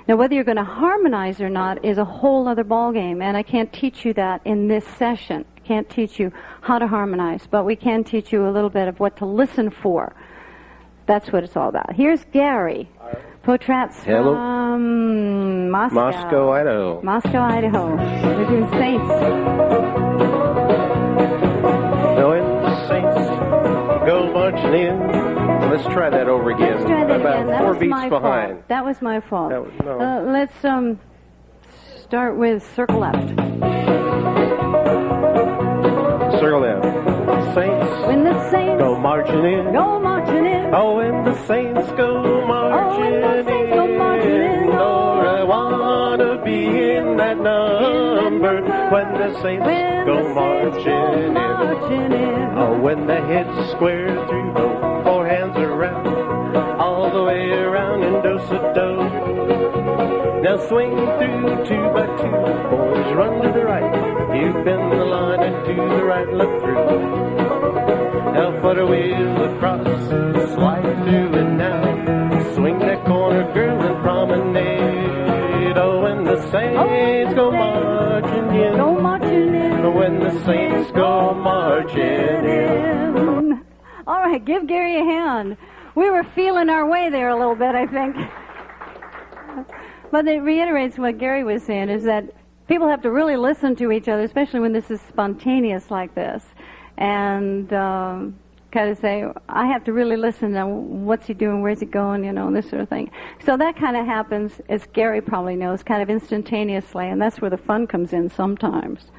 Now, whether you're going to harmonize or not is a whole other ballgame, and I can't teach you that in this session. I can't teach you how to harmonize, but we can teach you a little bit of what to listen for. That's what it's all about. Here's Gerry Potratz from Moscow, Idaho. Moscow, Idaho. We're doing Saints. Knowing the Saints go marching in. Let's try that over again. Let's try that About again. That 4 was beats my behind. fault. That was my fault. No. Let's start with circle left. Circle left. Saints When the Saints go marching in. go marching in. Oh, when the Saints go marching when the Saints go marching in. Lord, I want to be in that number. When the Saints go marching in. Oh, when the head's square through, go 4 hands around, all the way around in do-si-do. Now swing through 2 by 2, boys, run to the right. You bend the line and to the right, look through. Now flutter wheels across, slide through it now. Swing that corner, girl, and promenade. Oh, when the Saints go marching in. Go marching in. When the Saints go marching in. All right, give Gerry a hand. We were feeling our way there a little bit, I think. But it reiterates what Gerry was saying, is that people have to really listen to each other, especially when this is spontaneous like this, and kind of say, I have to really listen to what's he doing, where's he going, this sort of thing. So that kind of happens, as Gerry probably knows, kind of instantaneously, and that's where the fun comes in sometimes.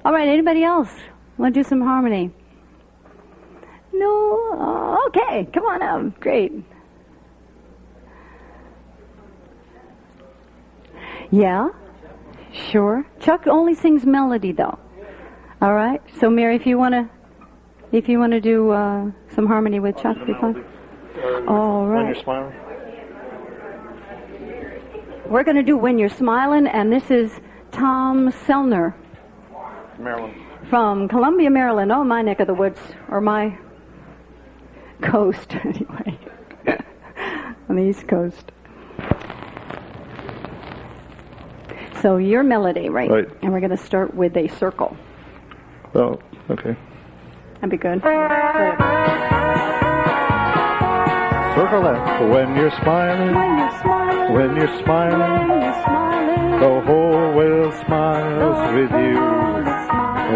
All right, anybody else want to do some harmony? No? Okay, come on up. Great. Yeah? Sure. Chuck only sings melody, though. All right? So, Mary, if you want to do some harmony with Chuck, be fun. All right. When you're smiling. We're going to do When You're Smiling, and this is Tom Selner. Maryland. From Columbia, Maryland. Oh, my neck of the woods, or my coast, anyway. On the East Coast. So your melody, right? Right. And we're going to start with a circle. Oh, okay. That'd be good. Circle left. When you're smiling. When you're smiling. When you're smiling. When you're smiling. The whole world smiles with you.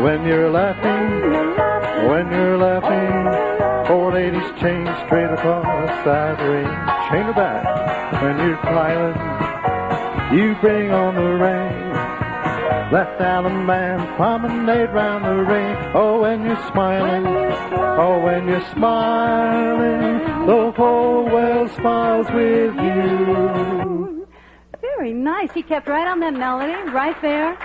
When you're laughing. When you're laughing. 4 ladies chain straight across that ring. Chain her back. When you're smiling, you bring on the rain. Left Allen man, promenade round the ring. Oh, when you're smiling. Oh, when you're smiling, the whole world smiles with you. Very nice. He kept right on that melody, right there.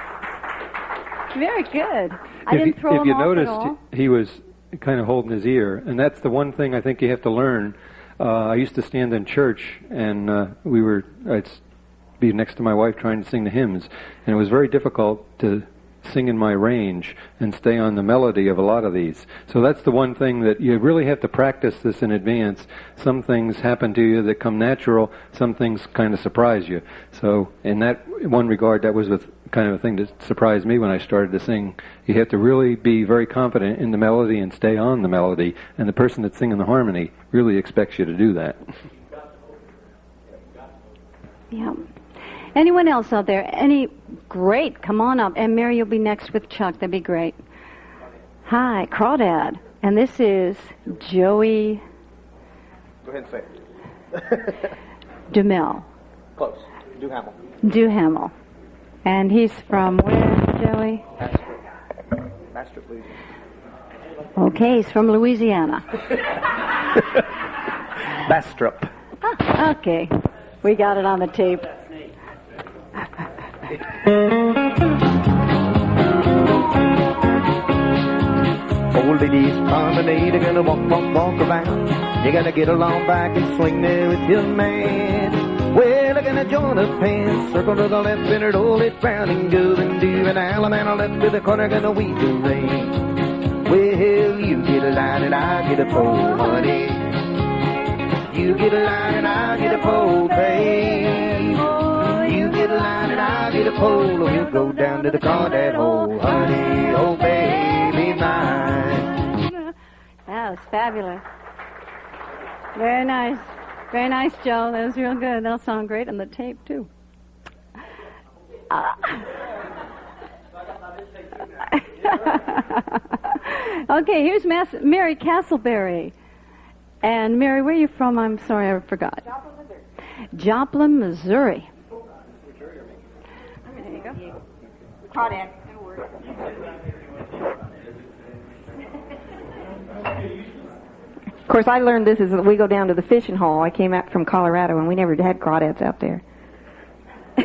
Very good. I didn't throw him If you off noticed, at all. he was kind of holding his ear, and that's the one thing I think you have to learn. I used to stand in church, and I'd be next to my wife trying to sing the hymns, and it was very difficult to sing in my range and stay on the melody of a lot of these. So that's the one thing that you really have to practice this in advance. Some things happen to you that come natural, some things kind of surprise you. So in that one regard, that was the kind of a thing that surprised me when I started to sing. You have to really be very confident in the melody and stay on the melody, and the person that's singing the harmony really expects you to do that. Yeah. Anyone else out there? Great, come on up. And Mary, you'll be next with Chuck. That'd be great. Hi, Crawdad. And this is Joey Go ahead and say it. DeMille. Close. Duhamel. Duhamel. And he's from where, Joey? Master, please. Okay, he's from Louisiana. Bastrop. Ah, okay, we got it on the tape. Old ladies promenade, are gonna walk around. You gotta get along back and swing there with your man. Well, I'm gonna join a pan, circle to the left, and roll it round and go and do an Alabama left with a corner, gonna weave the rain. Well, you get a line and I'll get a pole, honey. You get a line and I'll get a pole, babe. You get a line and I'll get a pole, and we'll go down to the crawdad hole, honey. Oh, baby mine. That was fabulous. Very nice. Very nice, Joe. That was real good. That'll sound great on the tape, too. Okay, here's Mary Castleberry. And Mary, where are you from? I'm sorry, I forgot. Joplin, Missouri. There you go. Crawdad. Of course, I learned this as we go down to the fishing hole. I came out from Colorado, and we never had crawdads out there. We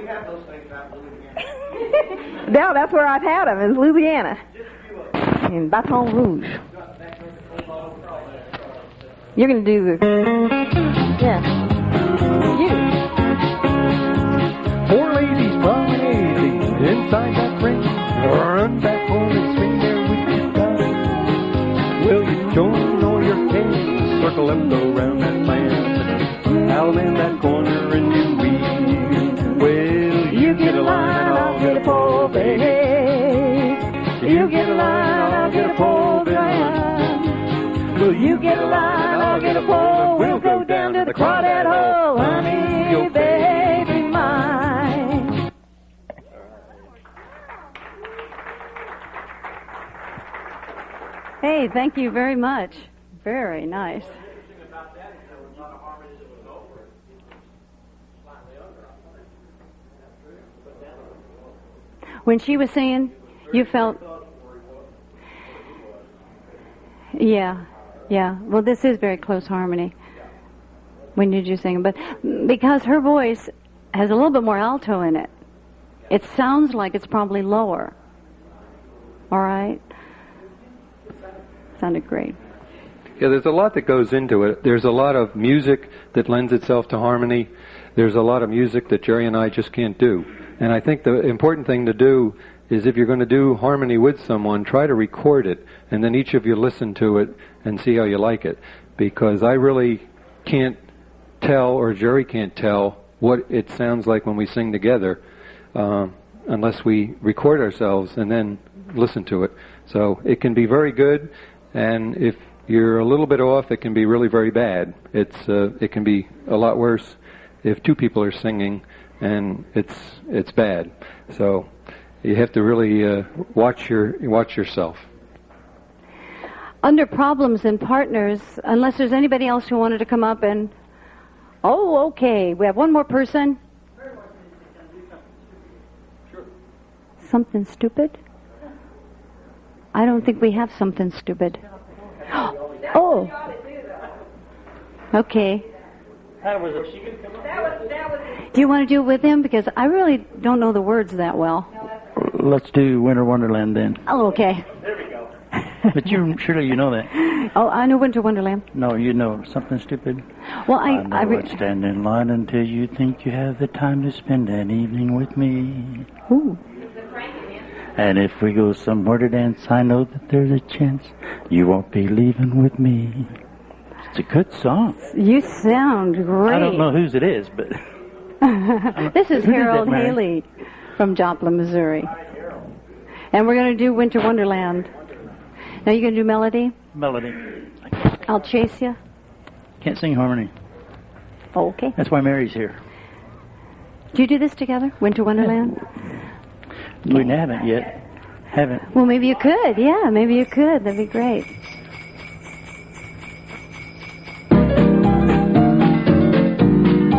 have those things out in Louisiana. No, that's where I've had them, is Louisiana. In Baton Rouge. You're going to do the... Yeah. You. Four ladies promenading inside that ring. Run back home and swing their wicked tongue. Will you join all your cats? Circle them, go round that land. Out in that corner and you weave. Well, you get a line, I'll get a pole, baby. You get a line, I'll get a pole, baby. Well, you get a line, I'll get a pole. We'll go down to the crawdad hole, honey, baby mine. Hey, thank you very much. Very nice. When she was singing, you felt... Yeah. Well, this is very close harmony. When did you sing? But because her voice has a little bit more alto in it, it sounds like it's probably lower. All right? Sounded great. Yeah, there's a lot that goes into it. There's a lot of music that lends itself to harmony. There's a lot of music that Gerry and I just can't do. And I think the important thing to do is if you're going to do harmony with someone, try to record it, and then each of you listen to it and see how you like it. Because I really can't tell, or Gerry can't tell, what it sounds like when we sing together, unless we record ourselves and then listen to it. So it can be very good, and if you're a little bit off, it can be really very bad. It can be a lot worse if two people are singing and it's bad. So you have to really watch yourself. Under problems in partners, unless there's anybody else who wanted to come up and... Oh, okay. We have one more person. Something stupid? I don't think we have something stupid. Oh. Okay. Do you want to do it with him? Because I really don't know the words that well. Let's do Winter Wonderland then. Oh, okay. But surely you know that. Oh, I know Winter Wonderland. No, you know something stupid. Well, I would stand in line until you think you have the time to spend an evening with me. Ooh. And if we go somewhere to dance, I know that there's a chance you won't be leaving with me. It's a good song. You sound great. I don't know whose it is, but... This is Harold Haley from Joplin, Missouri. And we're going to do Winter Wonderland. Now you going to do melody? Melody. I'll chase you. Can't sing harmony. Okay. That's why Mary's here. Do you do this together, Winter Wonderland? We haven't yet. Haven't. Well, maybe you could. Yeah, maybe you could. That'd be great.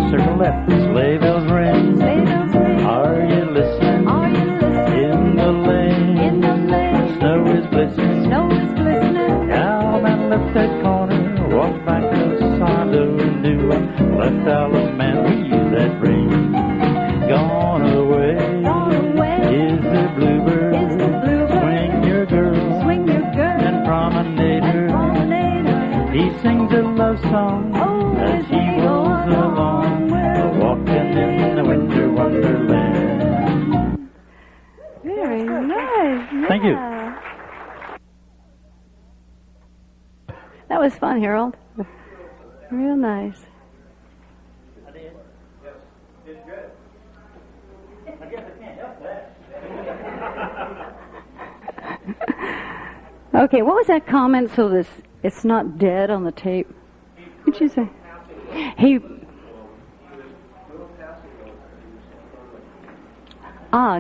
Circle left, sleigh bells ring. Sleigh bells ring. Are you listening? Are you listening? In the lane. In the lane. Snow is glistening. Snow is glistening. Down and left that corner. Walk back to Sandaloo. Left Alabama, we use that ring. Gone away. Gone away. Is the bluebird. Is the bluebird. Swing your girl. Swing your girl. And promenader. And promenader. He sings a love song. Oh, as he rolls along. Walking in the winter wonderland. Very nice. Thank you. That was fun, Harold. Real nice. I did. Yes. Did good. I guess I can't help that. Okay, what was that comment? So this, it's not dead on the tape. What'd you say?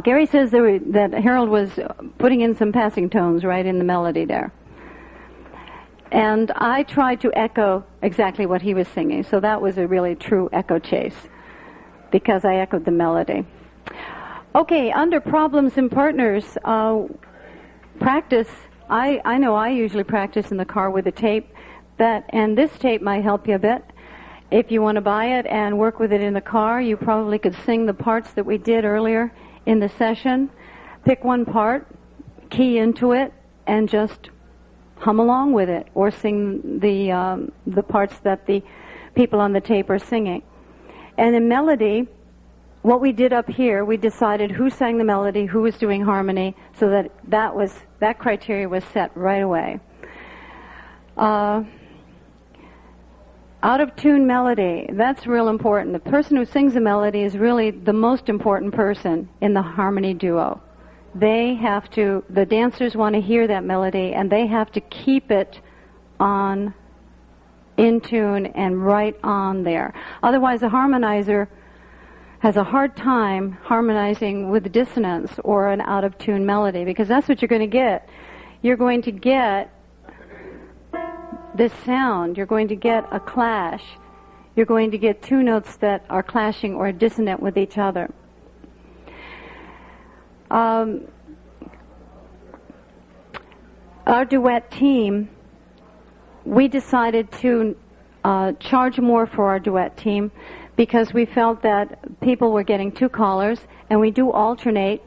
Gerry says that Harold was putting in some passing tones right in the melody there. And I tried to echo exactly what he was singing, so that was a really true echo chase, because I echoed the melody. Okay, under problems and partners, practice. I know I usually practice in the car with a tape, and this tape might help you a bit. If you want to buy it and work with it in the car, you probably could sing the parts that we did earlier in the session. Pick one part, key into it, and just hum along with it, or sing the parts that the people on the tape are singing. And in melody, what we did up here, we decided who sang the melody, who was doing harmony, so that criteria was set right away. Out of tune melody, that's real important. The person who sings the melody is really the most important person in the harmony duo. The dancers want to hear that melody, and they have to keep it on, in tune and right on there. Otherwise, the harmonizer has a hard time harmonizing with dissonance or an out of tune melody, because that's what you're going to get. You're going to get this sound. You're going to get a clash. You're going to get two notes that are clashing or dissonant with each other. Our duet team, we decided to charge more for our duet team because we felt that people were getting two callers, and we do alternate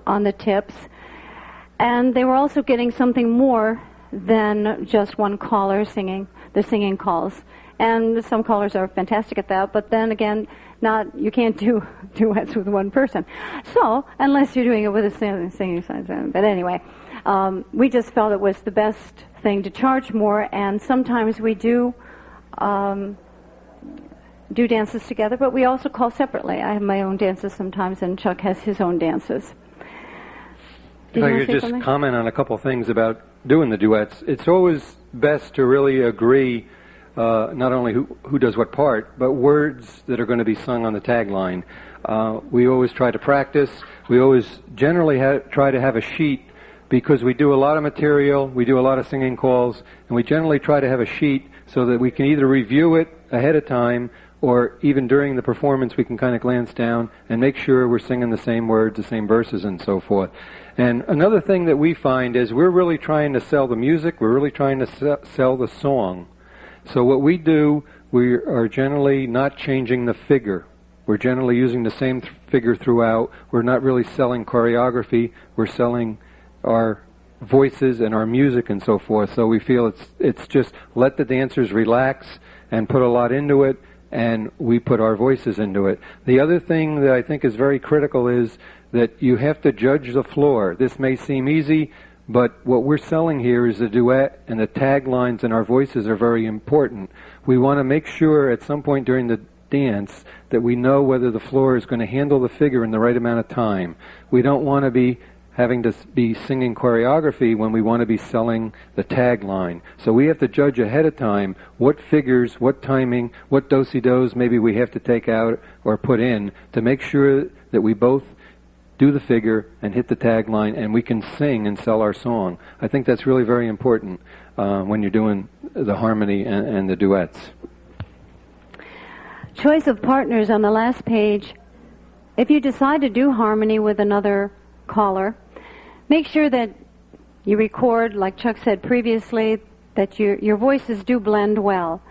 on the tips, and they were also getting something more than just one caller singing the singing calls. And some callers are fantastic at that, but then again, you can't do duets with one person. So, unless you're doing it with a singing song. But anyway, we just felt it was the best thing to charge more, and sometimes we do dances together, but we also call separately. I have my own dances sometimes, and Chuck has his own dances. If I could just comment on a couple things about doing the duets. It's always best to really agree not only who does what part, but words that are going to be sung on the tagline. We always try to practice. We always generally try to have a sheet, because we do a lot of material, we do a lot of singing calls, and we generally try to have a sheet so that we can either review it ahead of time, or even during the performance we can kind of glance down and make sure we're singing the same words, the same verses, and so forth. And another thing that we find is we're really trying to sell the music, we're really trying to sell the song. So what we do, we are generally not changing the figure. We're generally using the same figure throughout. We're not really selling choreography, we're selling our voices and our music and so forth. So we feel it's just let the dancers relax and put a lot into it, and we put our voices into it. The other thing that I think is very critical is that you have to judge the floor. This may seem easy, but what we're selling here is a duet, and the taglines and our voices are very important. We want to make sure at some point during the dance that we know whether the floor is going to handle the figure in the right amount of time. We don't want to be having to be singing choreography when we want to be selling the tagline. So we have to judge ahead of time what figures, what timing, what do-si-dos maybe we have to take out or put in to make sure that we both do the figure and hit the tagline, and we can sing and sell our song. I think that's really very important when you're doing the harmony and the duets. Choice of partners on the last page. If you decide to do harmony with another caller, make sure that you record, like Chuck said previously, that your voices do blend well.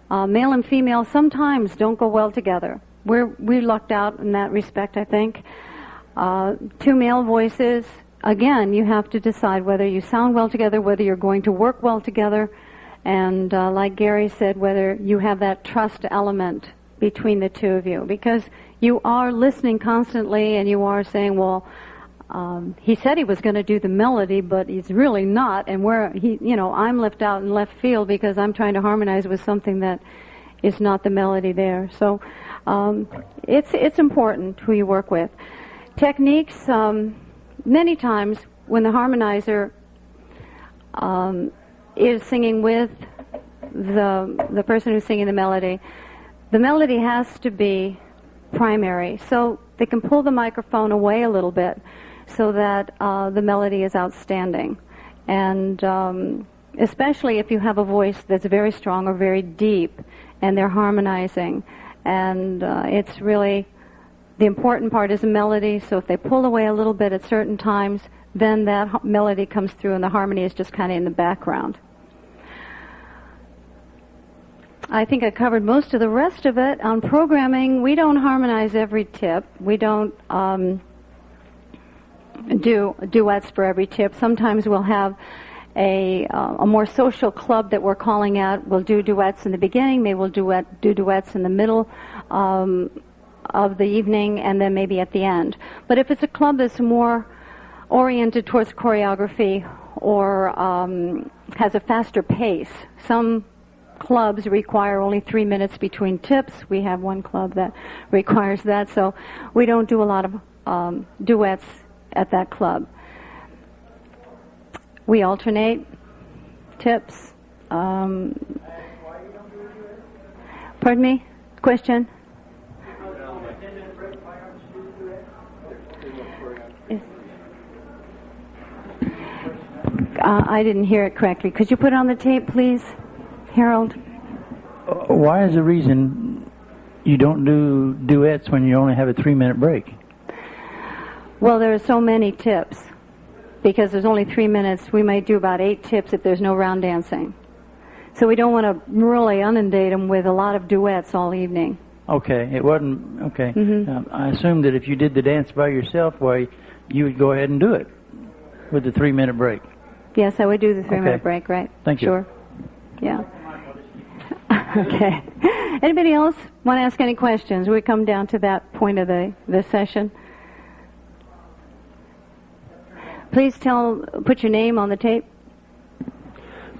Male and female sometimes don't go well together. We lucked out in that respect, I think. Two male voices, again, you have to decide whether you sound well together, whether you're going to work well together, and like Gerry said, whether you have that trust element between the two of you, because you are listening constantly and you are saying, well, he said he was going to do the melody, but he's really not. And I'm left out in left field because I'm trying to harmonize with something that is not the melody there. So it's important who you work with. Techniques, many times when the harmonizer is singing with the person who's singing the melody has to be primary. So they can pull the microphone away a little bit so that the melody is outstanding. And especially if you have a voice that's very strong or very deep and they're harmonizing. And it's really, the important part is the melody, so if they pull away a little bit at certain times, then that melody comes through and the harmony is just kind of in the background. I think I covered most of the rest of it. On programming, we don't harmonize every tip. We don't do duets for every tip. Sometimes we'll have a more social club that we're calling out. We'll do duets in the beginning, maybe we'll do duets in the middle of the evening, and then maybe at the end. But if it's a club that's more oriented towards choreography or has a faster pace, some clubs require only 3 minutes between tips. We have one club that requires that, so we don't do a lot of duets at that club. We alternate tips. Pardon me? Question? I didn't hear it correctly. Could you put it on the tape, please, Harold? Why is the reason you don't do duets when you only have a 3-minute break? Well, there are so many tips. Because there's only 3 minutes, we might do about 8 tips if there's no round dancing. So we don't want to really inundate them with a lot of duets all evening. Okay, it wasn't, okay. Mm-hmm. I assumed that if you did the dance by yourself, why, you would go ahead and do it with the 3-minute break. Yes, I would do the 3-minute Okay. break, right? Thank you. Sure. Yeah. Okay. Anybody else want to ask any questions? We come down to that point of the session. Please put your name on the tape.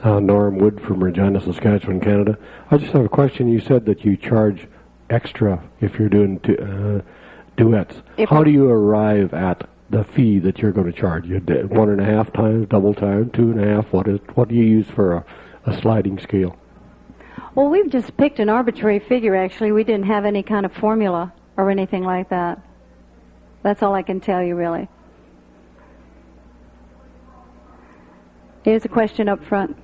Norm Wood from Regina, Saskatchewan, Canada. I just have a question. You said that you charge extra if you're doing duets. How do you arrive at the fee that you're going to charge? You 1.5 times, double time, 2.5? What do you use for a sliding scale? Well, we've just picked an arbitrary figure, actually. We didn't have any kind of formula or anything like that. That's all I can tell you, really. Here's a question up front.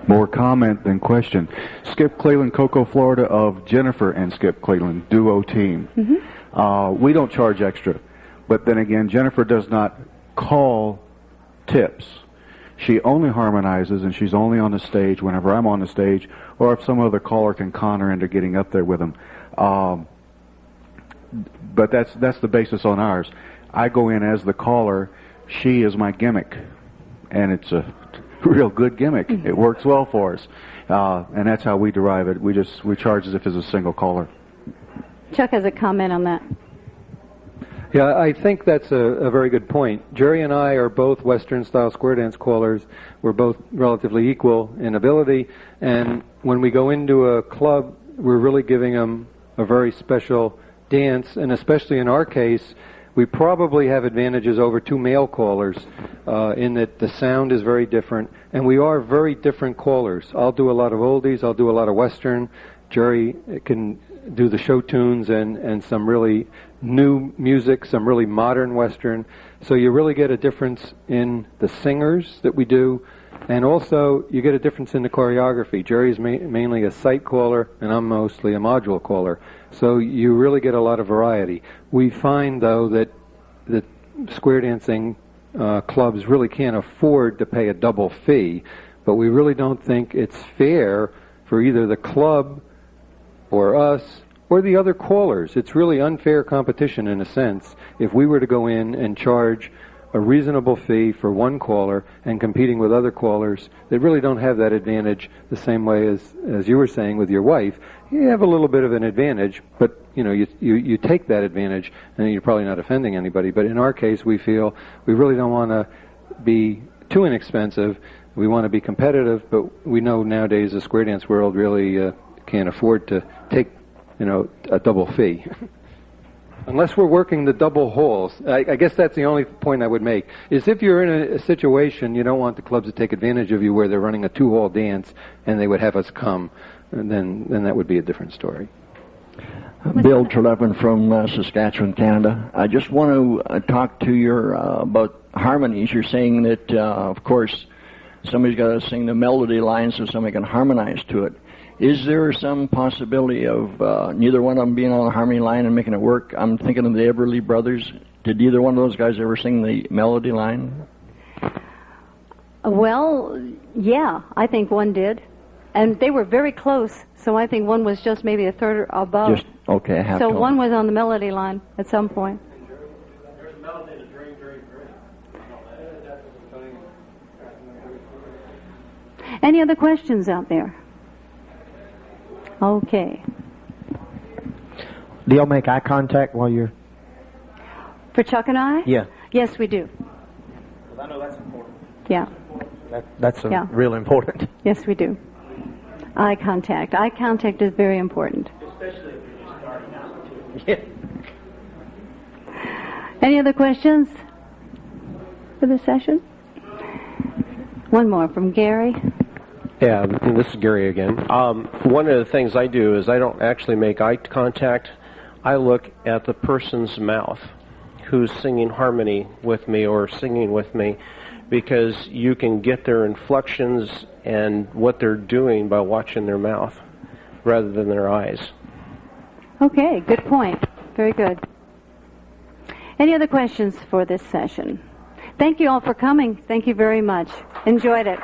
More comment than question. Skip Cleland, Cocoa, Florida, of Jennifer and Skip Cleland, duo team. Mm-hmm. We don't charge extra. But then again, Jennifer does not call tips. She only harmonizes, and she's only on the stage whenever I'm on the stage, or if some other caller can con her into getting up there with them. But that's the basis on ours. I go in as the caller. She is my gimmick, and it's a real good gimmick. Mm-hmm. It works well for us, and that's how we derive it. We charge as if it's a single caller. Chuck has a comment on that. Yeah, I think that's a very good point. Gerry and I are both Western-style square dance callers. We're both relatively equal in ability, and when we go into a club, we're really giving them a very special dance, and especially in our case, we probably have advantages over 2 male callers in that the sound is very different, and we are very different callers. I'll do a lot of oldies, I'll do a lot of Western. Gerry can do the show tunes and some really new music, some really modern Western. So you really get a difference in the singers that we do, and also you get a difference in the choreography. Gerry's mainly a sight caller, and I'm mostly a module caller. So you really get a lot of variety. We find, though, that square dancing clubs really can't afford to pay a double fee, but we really don't think it's fair for either the club or us or the other callers. It's really unfair competition in a sense if we were to go in and charge a reasonable fee for one caller and competing with other callers that really don't have that advantage the same way as you were saying with your wife. You have a little bit of an advantage, but you take that advantage, and you're probably not offending anybody. But in our case, we feel we really don't want to be too inexpensive. We want to be competitive, but we know nowadays the square dance world really can't afford to take a double fee. Unless we're working the double halls. I guess that's the only point I would make, is if you're in a situation you don't want the clubs to take advantage of you where they're running a 2-hall dance and they would have us come, and then that would be a different story. Bill Trelevin from Saskatchewan, Canada. I just want to talk to you about harmonies. You're saying that, of course, somebody's got to sing the melody line so somebody can harmonize to it. Is there some possibility of neither one of them being on the harmony line and making it work? I'm thinking of the Everly Brothers. Did either one of those guys ever sing the melody line? Well, yeah, I think one did. And they were very close, so I think one was just maybe a third above. Just, okay, half So tone. one was on the melody line at some point. There's a melody in a dream, dream, dream. Any other questions out there? Okay. Do y'all make eye contact while you're... For Chuck and I? Yeah. Yes, we do. I know that's important. Yeah. That's real important. Yes, we do. Eye contact. Eye contact is very important. Especially if you're just starting out, too. Yeah. Any other questions for this session? One more from Gary. Yeah, this is Gerry again. One of the things I do is I don't actually make eye contact. I look at the person's mouth who's singing harmony with me or singing with me, because you can get their inflections and what they're doing by watching their mouth rather than their eyes. Okay, good point. Very good. Any other questions for this session? Thank you all for coming. Thank you very much. Enjoyed it.